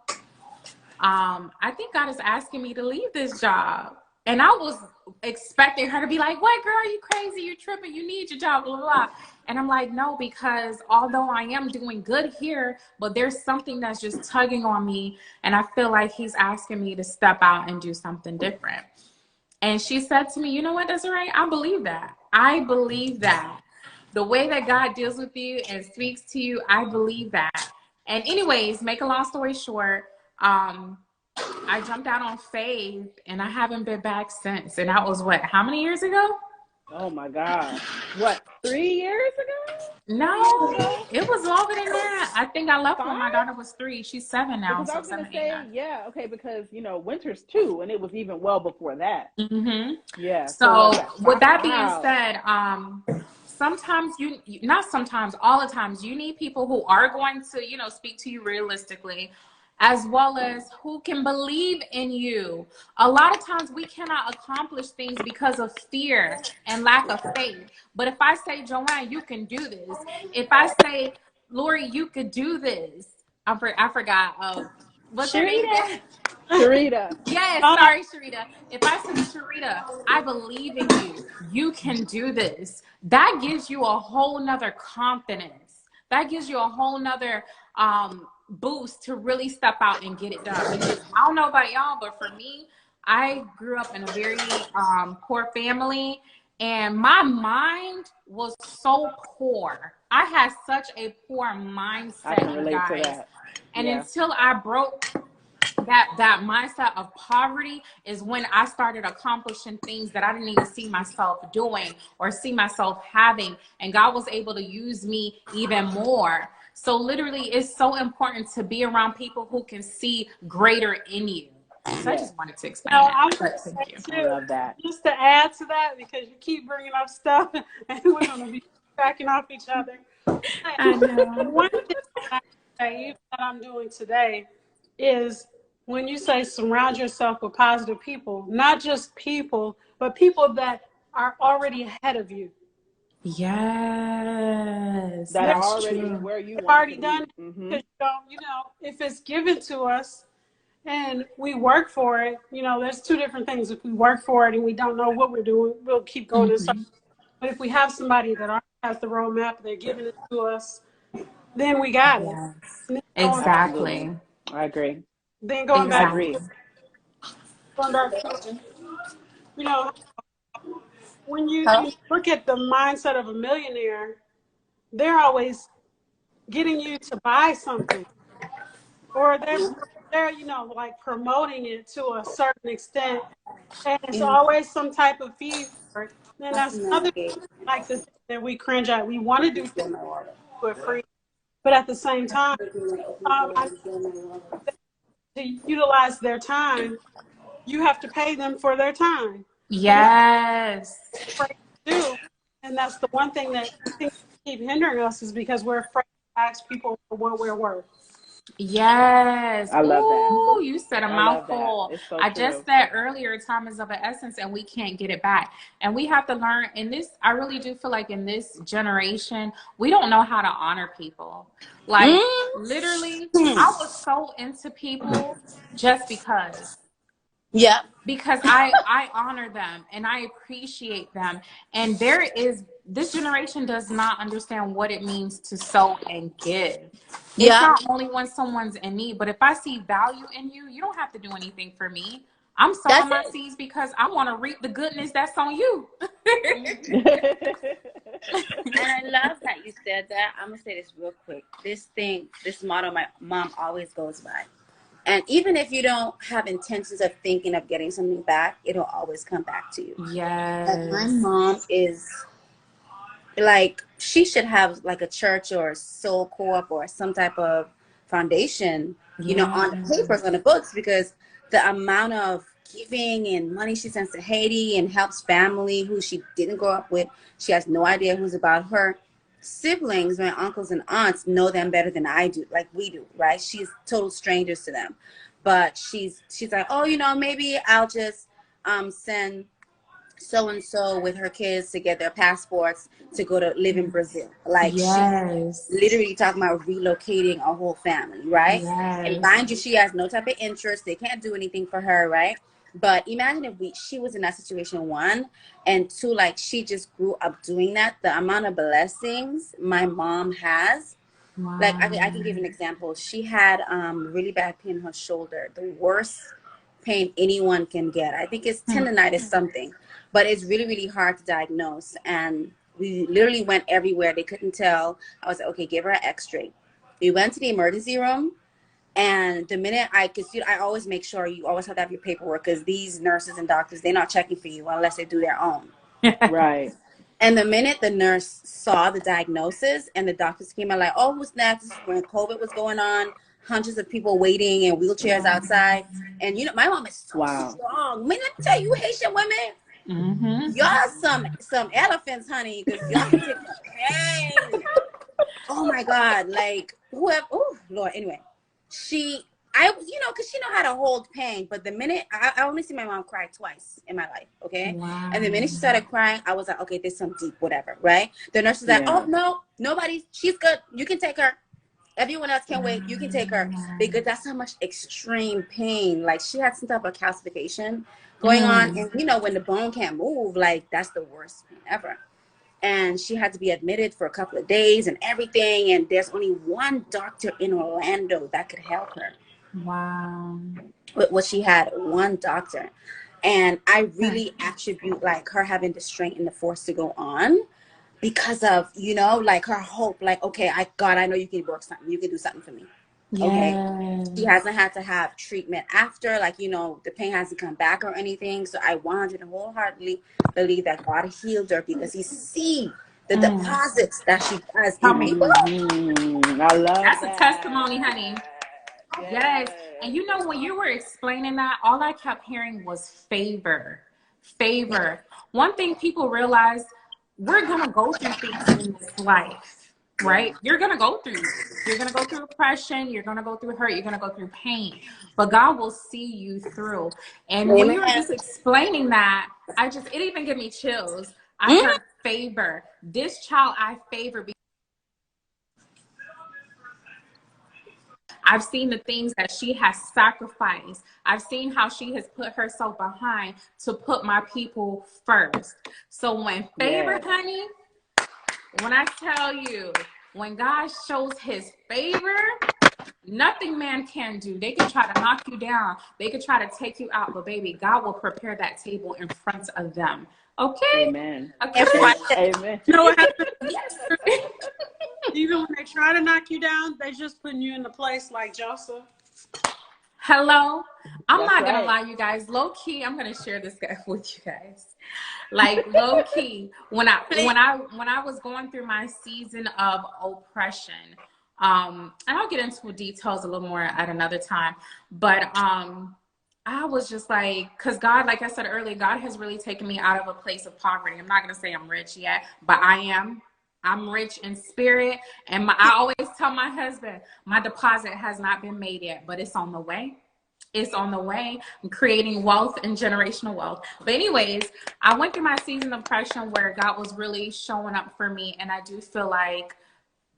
I think God is asking me to leave this job. And I was expecting her to be like, what, girl, you crazy, you tripping, you need your job, blah, blah, blah. And I'm like, no, because although I am doing good here, but there's something that's just tugging on me. And I feel like he's asking me to step out and do something different. And she said to me, you know what, Desiree, I believe that. I believe that. The way that God deals with you and speaks to you, I believe that. And anyways, make a long story short, I jumped out on faith and I haven't been back since. And that was what, how many years ago? Oh my God. What, 3 years ago? No, it was longer than that. I think I left when my daughter was 3. She's 7 now. Because I was going to say, yeah, okay, because, winter's 2, and it was even well before that. Mm-hmm. Yeah. So with that being said, sometimes all the times you need people who are going to, speak to you realistically, as well as who can believe in you. A lot of times we cannot accomplish things because of fear and lack of faith. But if I say, Joanne, you can do this. If I say, Lori, you could do this. I forgot. What's her name? Sharita. Yes, sorry, Sharita. If I say, Sharita, I believe in you. You can do this. That gives you a whole nother confidence. That gives you a whole nother boost to really step out and get it done. Because I don't know about y'all, but for me, I grew up in a very poor family, and my mind was so poor. I had such a poor mindset, I can relate to that. And until I broke that mindset of poverty is when I started accomplishing things that I didn't even see myself doing or see myself having, and God was able to use me even more. So literally, it's so important to be around people who can see greater in you. So I just wanted to explain that. Thank you. I love that. Just to add to that, because you keep bringing up stuff, and we're going to be backing off each other. I know. One thing that I'm doing today is when you say surround yourself with positive people, not just people, but people that are already ahead of you. Yes, that are already true. Where you want already to done. Mm-hmm. If it's given to us and we work for it, there's two different things. If we work for it and we don't know what we're doing, we'll keep going. Mm-hmm. But if we have somebody that already has the roadmap, they're giving it to us, then we got it. Yes. And then Absolutely. Exactly. I agree. going I back, agree. Exactly. going back to, you know, when Huh? you look at the mindset of a millionaire, they're always getting you to buy something, or they're like promoting it to a certain extent, and it's always some type of fee for it. And that's another like the thing that we cringe at. We want to do things for free, but at the same time, I to utilize their time, you have to pay them for their time, and that's Yes. what we're afraid to do. And that's the one thing that I think keep hindering us is because we're afraid to ask people for what we're worth. Yes. I love that. Ooh, you said a I love that. mouthful. It's so I true. just said earlier, time is of an essence and we can't get it back. And we have to learn in this, I really do feel like in this generation, we don't know how to honor people. Like literally, I was so into people just because. Yeah. Because I honor them and I appreciate them. And this generation does not understand what it means to sow and give. It's not only when someone's in need, but if I see value in you, you don't have to do anything for me. I'm sowing my seeds because I want to reap the goodness that's on you. And I love that you said that. I'm going to say this real quick. This motto my mom always goes by. And even if you don't have intentions of thinking of getting something back, it'll always come back to you. Yes. Like my mom is like, she should have like a church or a soul co-op or some type of foundation, on the papers, on the books, because the amount of giving and money she sends to Haiti and helps family who she didn't grow up with. She has no idea who's about her. Siblings, my uncles and aunts, know them better than I do, like we do, right? She's total strangers to them, but she's like, oh, maybe I'll just send so and so with her kids to get their passports to go to live in Brazil. Like she's literally talking about relocating a whole family, right? And mind you, she has no type of interest. They can't do anything for her, right? But imagine if she was in that situation, one, and two, like she just grew up doing that. The amount of blessings my mom has. Wow. Like I can give an example. She had really bad pain in her shoulder, the worst pain anyone can get. I think it's tendonitis something, but it's really, really hard to diagnose. And we literally went everywhere. They couldn't tell. I was like, okay, give her an x-ray. We went to the emergency room. And the minute I always make sure you always have to have your paperwork, because these nurses and doctors, they're not checking for you unless they do their own. Right. And the minute the nurse saw the diagnosis and the doctors came out like, oh, who's next? This is when COVID was going on, hundreds of people waiting in wheelchairs outside. And, my mom is so strong. Man, let me tell you, Haitian women, y'all some elephants, honey, because y'all can take the pain. Oh, my God. Like, whoever, oh, Lord, anyway. Because she know how to hold pain. But the minute, I only see my mom cry twice in my life, okay? Wow. And the minute she started crying, I was like, okay, there's some deep whatever, right? The nurse was like, oh, no, she's good. You can take her. Everyone else can wait. You can take her. Because that's how much extreme pain. Like, she had some type of calcification going on. And, when the bone can't move, like, that's the worst pain ever. And she had to be admitted for a couple of days and everything. And there's only one doctor in Orlando that could help her. Wow. With what she had, one doctor. And I really attribute like her having the strength and the force to go on because of, like her hope, like, okay, I know you can work something. You can do something for me. Yes. Okay. She hasn't had to have treatment after, like, the pain hasn't come back or anything. So I 100 wholeheartedly believe that God healed her because he sees the deposits that she has in people. I love That's that. a testimony, honey. Yes. And when you were explaining that, all I kept hearing was favor. Favor. One thing people realize, we're going to go through things in this life, right? You're going to go through oppression. You're going to go through hurt. You're going to go through pain. But God will see you through. And when you were just explaining that, it even gave me chills. I heard favor. This child I favor. I've seen the things that she has sacrificed. I've seen how she has put herself behind to put my people first. So when favor, honey, when I tell you, when God shows his favor, nothing man can do. They can try to knock you down. They can try to take you out. But baby, God will prepare that table in front of them. Okay? Amen. Okay. Amen. You know what happens? Yes. Even when they try to knock you down, they just putting you in a place like Joseph. Hello. I'm That's not gonna right. lie, you guys. Low key, I'm gonna share this guy with you guys. Like low key, when I was going through my season of oppression, and I'll get into details a little more at another time, but I was just like, because God, like I said earlier, God has really taken me out of a place of poverty. I'm not gonna say I'm rich yet, but I am. I'm rich in spirit, and I always tell my husband, my deposit has not been made yet, but it's on the way. It's on the way. I'm creating wealth and generational wealth. But anyways, I went through my season of depression where God was really showing up for me, and I do feel like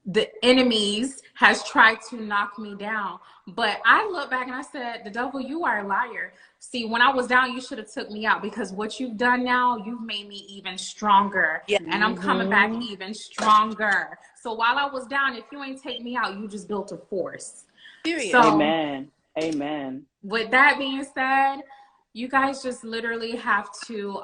the enemies has tried to knock me down. But I look back and I said, the devil, you are a liar. See, when I was down, you should have took me out, because what you've done now, you've made me even stronger. Yeah. And I'm coming back even stronger. So while I was down, if you ain't take me out, you just built a force. Period. So, Amen. Amen. With that being said, you guys just literally have to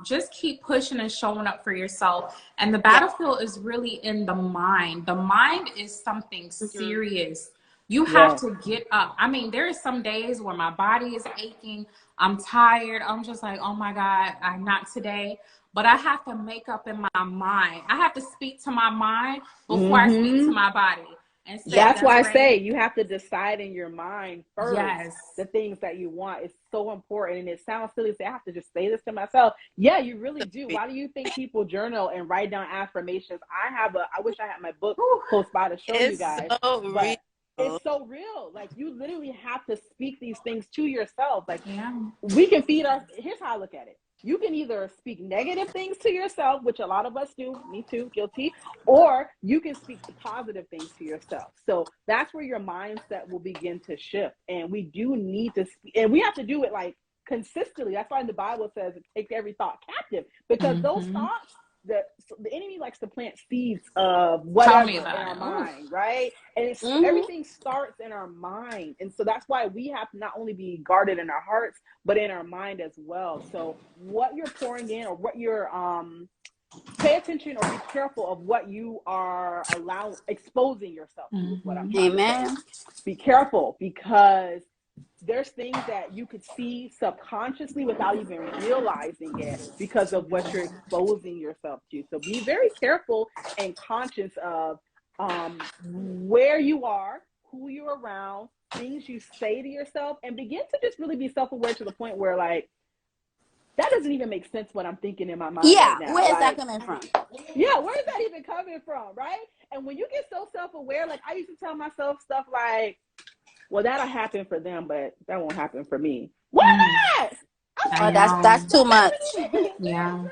just keep pushing and showing up for yourself. And the battlefield is really in the mind. The mind is something serious. You have to get up. I mean, there are some days where my body is aching. I'm tired. I'm just like, oh my God, I'm not today. But I have to make up in my mind. I have to speak to my mind before I speak to my body. And say, that's why I say you have to decide in your mind first. Yes. The things that you want. It's so important. And it sounds silly to say, I have to just say this to myself. Yeah, you really do. Why do you think people journal and write down affirmations? I wish I had my book close by to show you guys. But it's so real. Like, you literally have to speak these things to yourself. Like, we can feed us. Here's how I look at it. You can either speak negative things to yourself, which a lot of us do, me too, guilty, or you can speak positive things to yourself. So that's where your mindset will begin to shift. And we do need to speak, and we have to do it like consistently. That's why the Bible says take every thought captive, because those thoughts, the enemy likes to plant seeds of whatever in our mind, right? And it's, everything starts in our mind. And so that's why we have to not only be guarded in our hearts, but in our mind as well. So what you're pouring in, or what you're pay attention, or be careful of what you are exposing yourself to, is what I'm trying to say. Be careful, because there's things that you could see subconsciously without even realizing it, because of what you're exposing yourself to. So be very careful and conscious of where you are, who you're around, things you say to yourself, and begin to just really be self-aware to the point where, like, that doesn't even make sense what I'm thinking in my mind right now. Where's that coming from? Yeah, where is that even coming from, right? And when you get so self-aware, like, I used to tell myself stuff like, well, that'll happen for them, but that won't happen for me. Why not? Oh, that's too much. Yeah.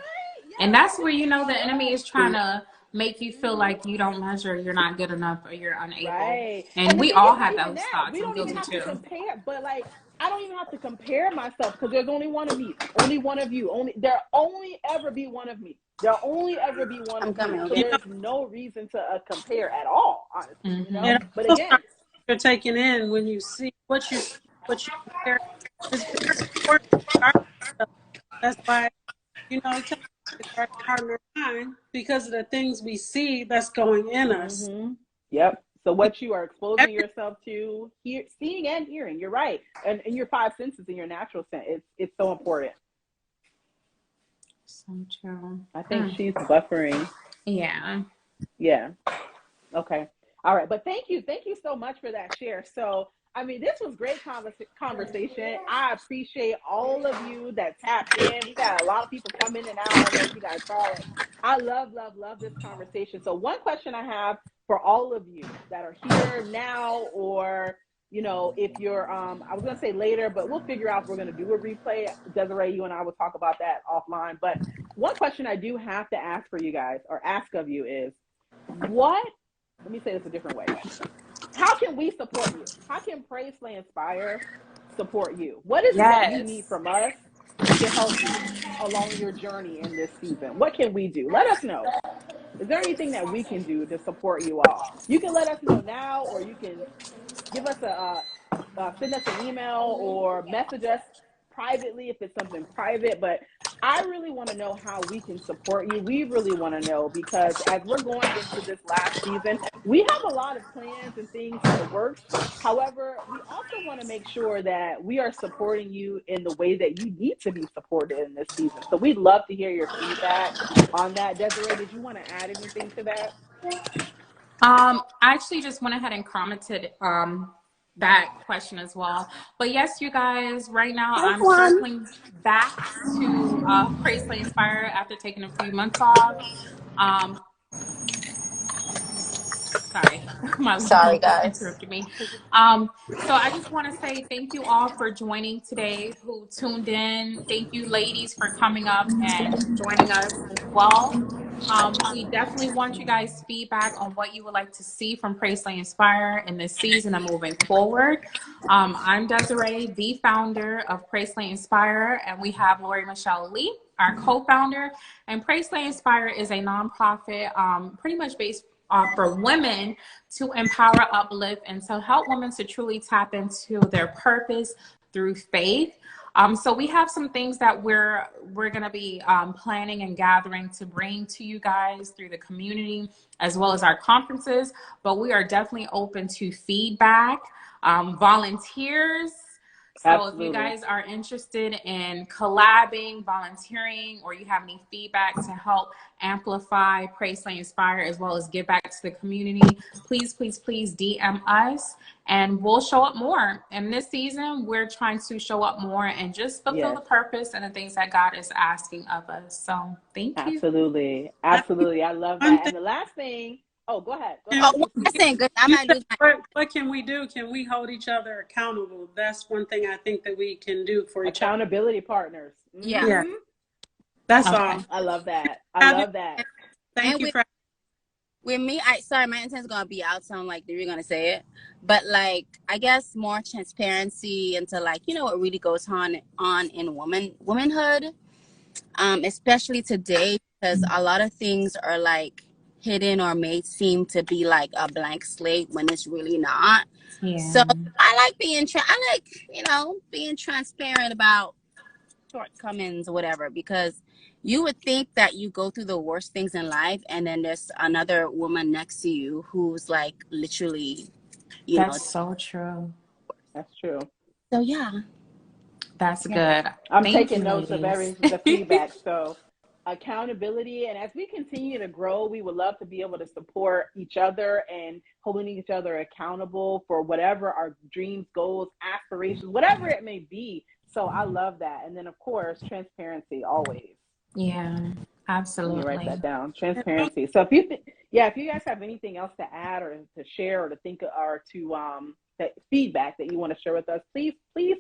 And that's where, you know, the enemy is trying to make you feel like you don't measure, you're not good enough, or you're unable. Right. And we all have those thoughts. We don't even have to compare, but like, I don't even have to compare myself, because there's only one of me, only one of you. There'll only ever be one of me. There'll only ever be one of you. So there's no reason to compare at all, honestly. You know? But again, you're taking in when you see what you compare is very important. That's why, you know, it's our heart and our mind, because of the things we see that's going in us. Yep. So what you are exposing yourself to, seeing and hearing, you're right. And your five senses, in your natural sense, it's so important. So true. I think she's buffering. Yeah. Yeah. Okay. All right. But thank you so much for that share. So, I mean, this was great conversation. I appreciate all of you that tapped in. We got a lot of people coming in and out. I don't know if you guys saw it. I love this conversation. So one question I have for all of you that are here now, or, you know, if you're, I was going to say later, but we'll figure out if we're going to do a replay. Desiree, you and I will talk about that offline. But one question I do have to ask for you guys, or ask of you, is let me say this a different way. How can we support you? How can PraySlayInspire support you? What is it that you need from us to help you along your journey in this season? What can we do? Let us know. Is there anything that we can do to support you all? You can let us know now, or you can give us send us an email or message us privately if it's something private. But I really want to know how we can support you. We really want to know, because as we're going into this last season, we have a lot of plans and things in the works. However, we also want to make sure that we are supporting you in the way that you need to be supported in this season. So we'd love to hear your feedback on that. Desiree, did you want to add anything to that? I actually just went ahead and commented that question as well. But yes, you guys, right now I'm circling back to Pray Slay Inspire after taking a few months off. Sorry, my Sorry, mom just guys. interrupted me. So I just want to say thank you all for joining today, who tuned in. Thank you, ladies, for coming up and joining us as well. We definitely want you guys' feedback on what you would like to see from Pray Slay Inspire in this season and moving forward. I'm Desiree, the founder of Pray Slay Inspire, and we have Lori Michelle Lee, our co-founder. And Pray Slay Inspire is a nonprofit pretty much based for women to empower, uplift, and to help women to truly tap into their purpose through faith. So we have some things that we're going to be planning and gathering to bring to you guys through the community, as well as our conferences. But we are definitely open to feedback, volunteers. So Absolutely. if you guys are interested in collabing, volunteering, or you have any feedback to help amplify Pray Slay Inspire, as well as give back to the community, please, please, please DM us and we'll show up more. And this season, we're trying to show up more and just fulfill the purpose and the things that God is asking of us. So thank you. Absolutely. Absolutely. I love that. And the last thing, oh, go ahead. Go ahead. Oh, one last thing. I might lose my... What can we do? Can we hold each other accountable? That's one thing I think that we can do for each other. Accountability partners. Mm-hmm. Yeah. That's all. I love that. I love that. Thank you for... With me, sorry, my intent is gonna be out sound like you're gonna say it, but like I guess more transparency into like, you know, what really goes on in womanhood, especially today, because a lot of things are like hidden or made seem to be like a blank slate when it's really not. Yeah. So I like being being transparent about shortcomings or whatever, because you would think that you go through the worst things in life and then there's another woman next to you who's like literally, That's so true. That's true. So yeah. That's good. I'm taking notes of the feedback. So accountability, and as we continue to grow, we would love to be able to support each other and holding each other accountable for whatever our dreams, goals, aspirations, whatever it may be. So I love that. And then of course, transparency always. Yeah, absolutely. Let me write that down. Transparency. So if you guys have anything else to add or to share or to think or to that feedback that you want to share with us, please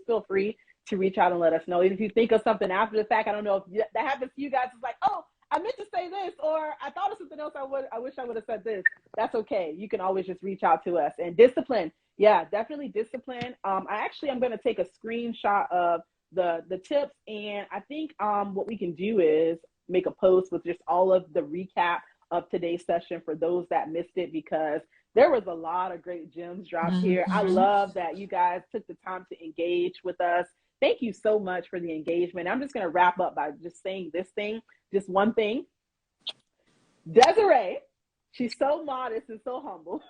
feel free to reach out and let us know. Even if you think of something after the fact, I don't know if that happens to you guys. It's like, oh, I meant to say this, or I thought of something else. I wish I would have said this. That's okay. You can always just reach out to us. And discipline. Yeah, definitely discipline. I'm going to take a screenshot of the tips, and I think what we can do is make a post with just all of the recap of today's session for those that missed it, because there was a lot of great gems dropped here. I love that you guys took the time to engage with us. Thank you so much for the engagement. I'm just going to wrap up by just saying just one thing. Desiree, she's so modest and so humble,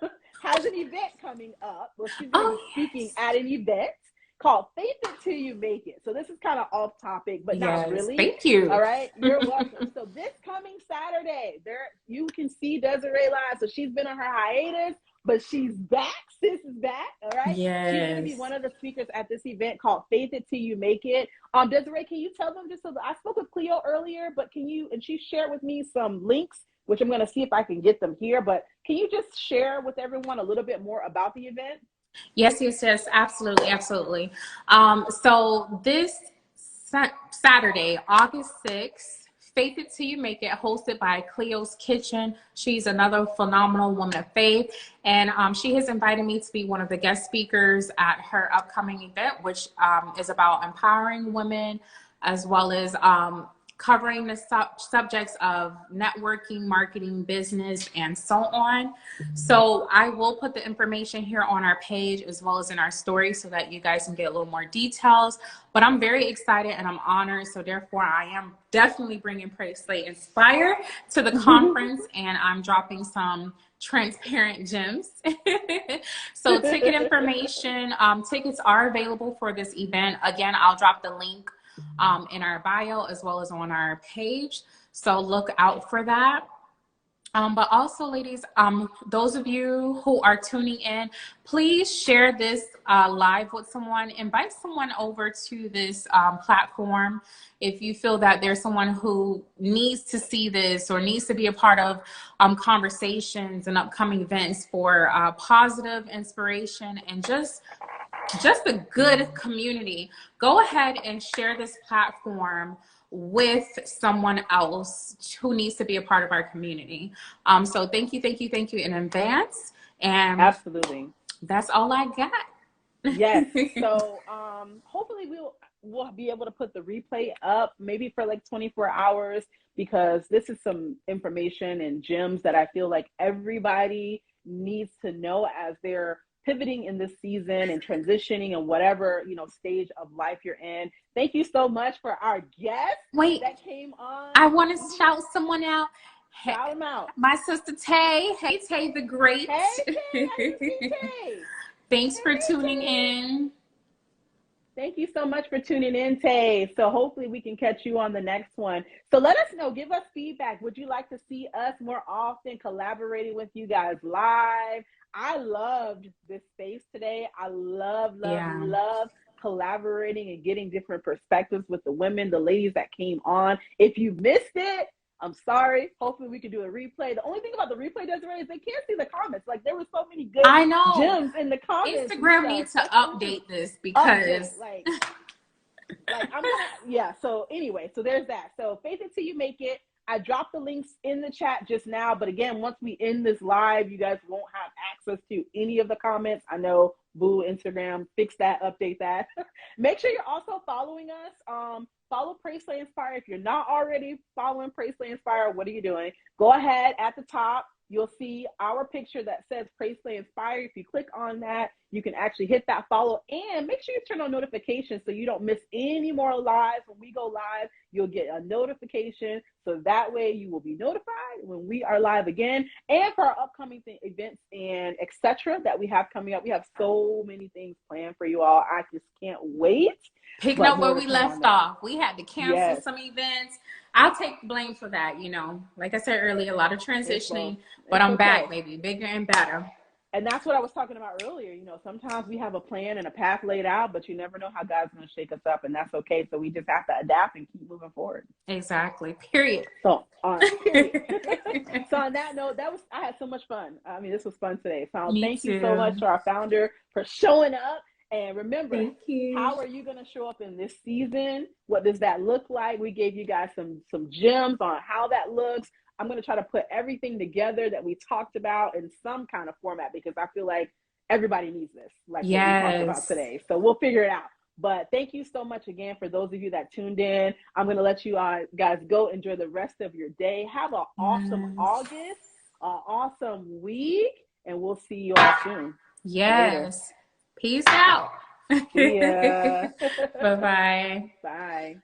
has an event coming up. Well, she's going to be speaking at an event called Faith It Till You Make It. So this is kind of off topic, but not really. Thank you. All right. You're welcome. So this coming Saturday, you can see Desiree live. So she's been on her hiatus, but she's back. Sis is back. All right. Yes. She's going to be one of the speakers at this event called Faith It Till You Make It. Desiree, can you tell them I spoke with Cleo earlier, but and she shared with me some links, which I'm going to see if I can get them here, but can you just share with everyone a little bit more about the event? Yes, absolutely. So this Saturday, August 6th, Faith It Till You Make It, hosted by Cleo's Kitchen. She's another phenomenal woman of faith, and she has invited me to be one of the guest speakers at her upcoming event, which is about empowering women, as well as covering the subjects of networking, marketing, business, and so on. So I will put the information here on our page as well as in our story so that you guys can get a little more details. But I'm very excited and I'm honored. So therefore, I am definitely bringing PraySlayInspire to the conference, and I'm dropping some transparent gems. So ticket information, tickets are available for this event. Again, I'll drop the link in our bio as well as on our page. So look out for that. But also, ladies, those of you who are tuning in, please share this live with someone. Invite someone over to this platform. If you feel that there's someone who needs to see this or needs to be a part of conversations and upcoming events for positive inspiration and just a good community, go ahead and share this platform with someone else who needs to be a part of our community. So thank you in advance. And absolutely, that's all I got. Yes. So hopefully we'll be able to put the replay up maybe for like 24 hours, because this is some information and gems that I feel like everybody needs to know as they're pivoting in this season and transitioning and whatever, you know, stage of life you're in. Thank you so much for our guest that came on. I want to shout someone out. Shout them out. My sister Tay. Hey, Tay the Great. Hey, Tay. Thanks for tuning in. Thank you so much for tuning in, Tay. So hopefully we can catch you on the next one. So let us know. Give us feedback. Would you like to see us more often collaborating with you guys live? I loved this space today. I love collaborating and getting different perspectives with the women, the ladies that came on. If you missed it, I'm sorry. Hopefully we can do a replay. The only thing about the replay, Desiree, is they can't see the comments. Like, there were so many good gems in the comments. Instagram needs to update this because I'm gonna, yeah. So anyway, so there's that. So faith until you make it. I dropped the links in the chat just now, but again, once we end this live, you guys won't have access to any of the comments. I know, boo, Instagram, fix that, update that. Make sure you're also following us. Follow PraySlayInspire. If you're not already following PraySlayInspire, what are you doing? Go ahead at the top. You'll see our picture that says PraySlayInspire. If you click on that, you can actually hit that follow, and make sure you turn on notifications so you don't miss any more lives. When we go live, you'll get a notification. So that way you will be notified when we are live again. And for our upcoming events and etc. that we have coming up, we have so many things planned for you all. I just can't wait. Picking up where we left off. We had to cancel some events. I'll take blame for that, you know. Like I said earlier, a lot of transitioning, but I'm back, baby, bigger and better. And that's what I was talking about earlier. You know, sometimes we have a plan and a path laid out, but you never know how God's going to shake us up, and that's okay. So we just have to adapt and keep moving forward. Exactly. Period. So period. So on that note, I had so much fun. I mean, this was fun today. So thank you so much to our founder for showing up. And remember, how are you going to show up in this season? What does that look like? We gave you guys some gems on how that looks. I'm going to try to put everything together that we talked about in some kind of format, because I feel like everybody needs this, like what we talked about today. So we'll figure it out. But thank you so much again for those of you that tuned in. I'm going to let you guys go enjoy the rest of your day. Have an awesome August, an awesome week, and we'll see you all soon. Yes. Peace out. Yeah. Bye-bye. Bye.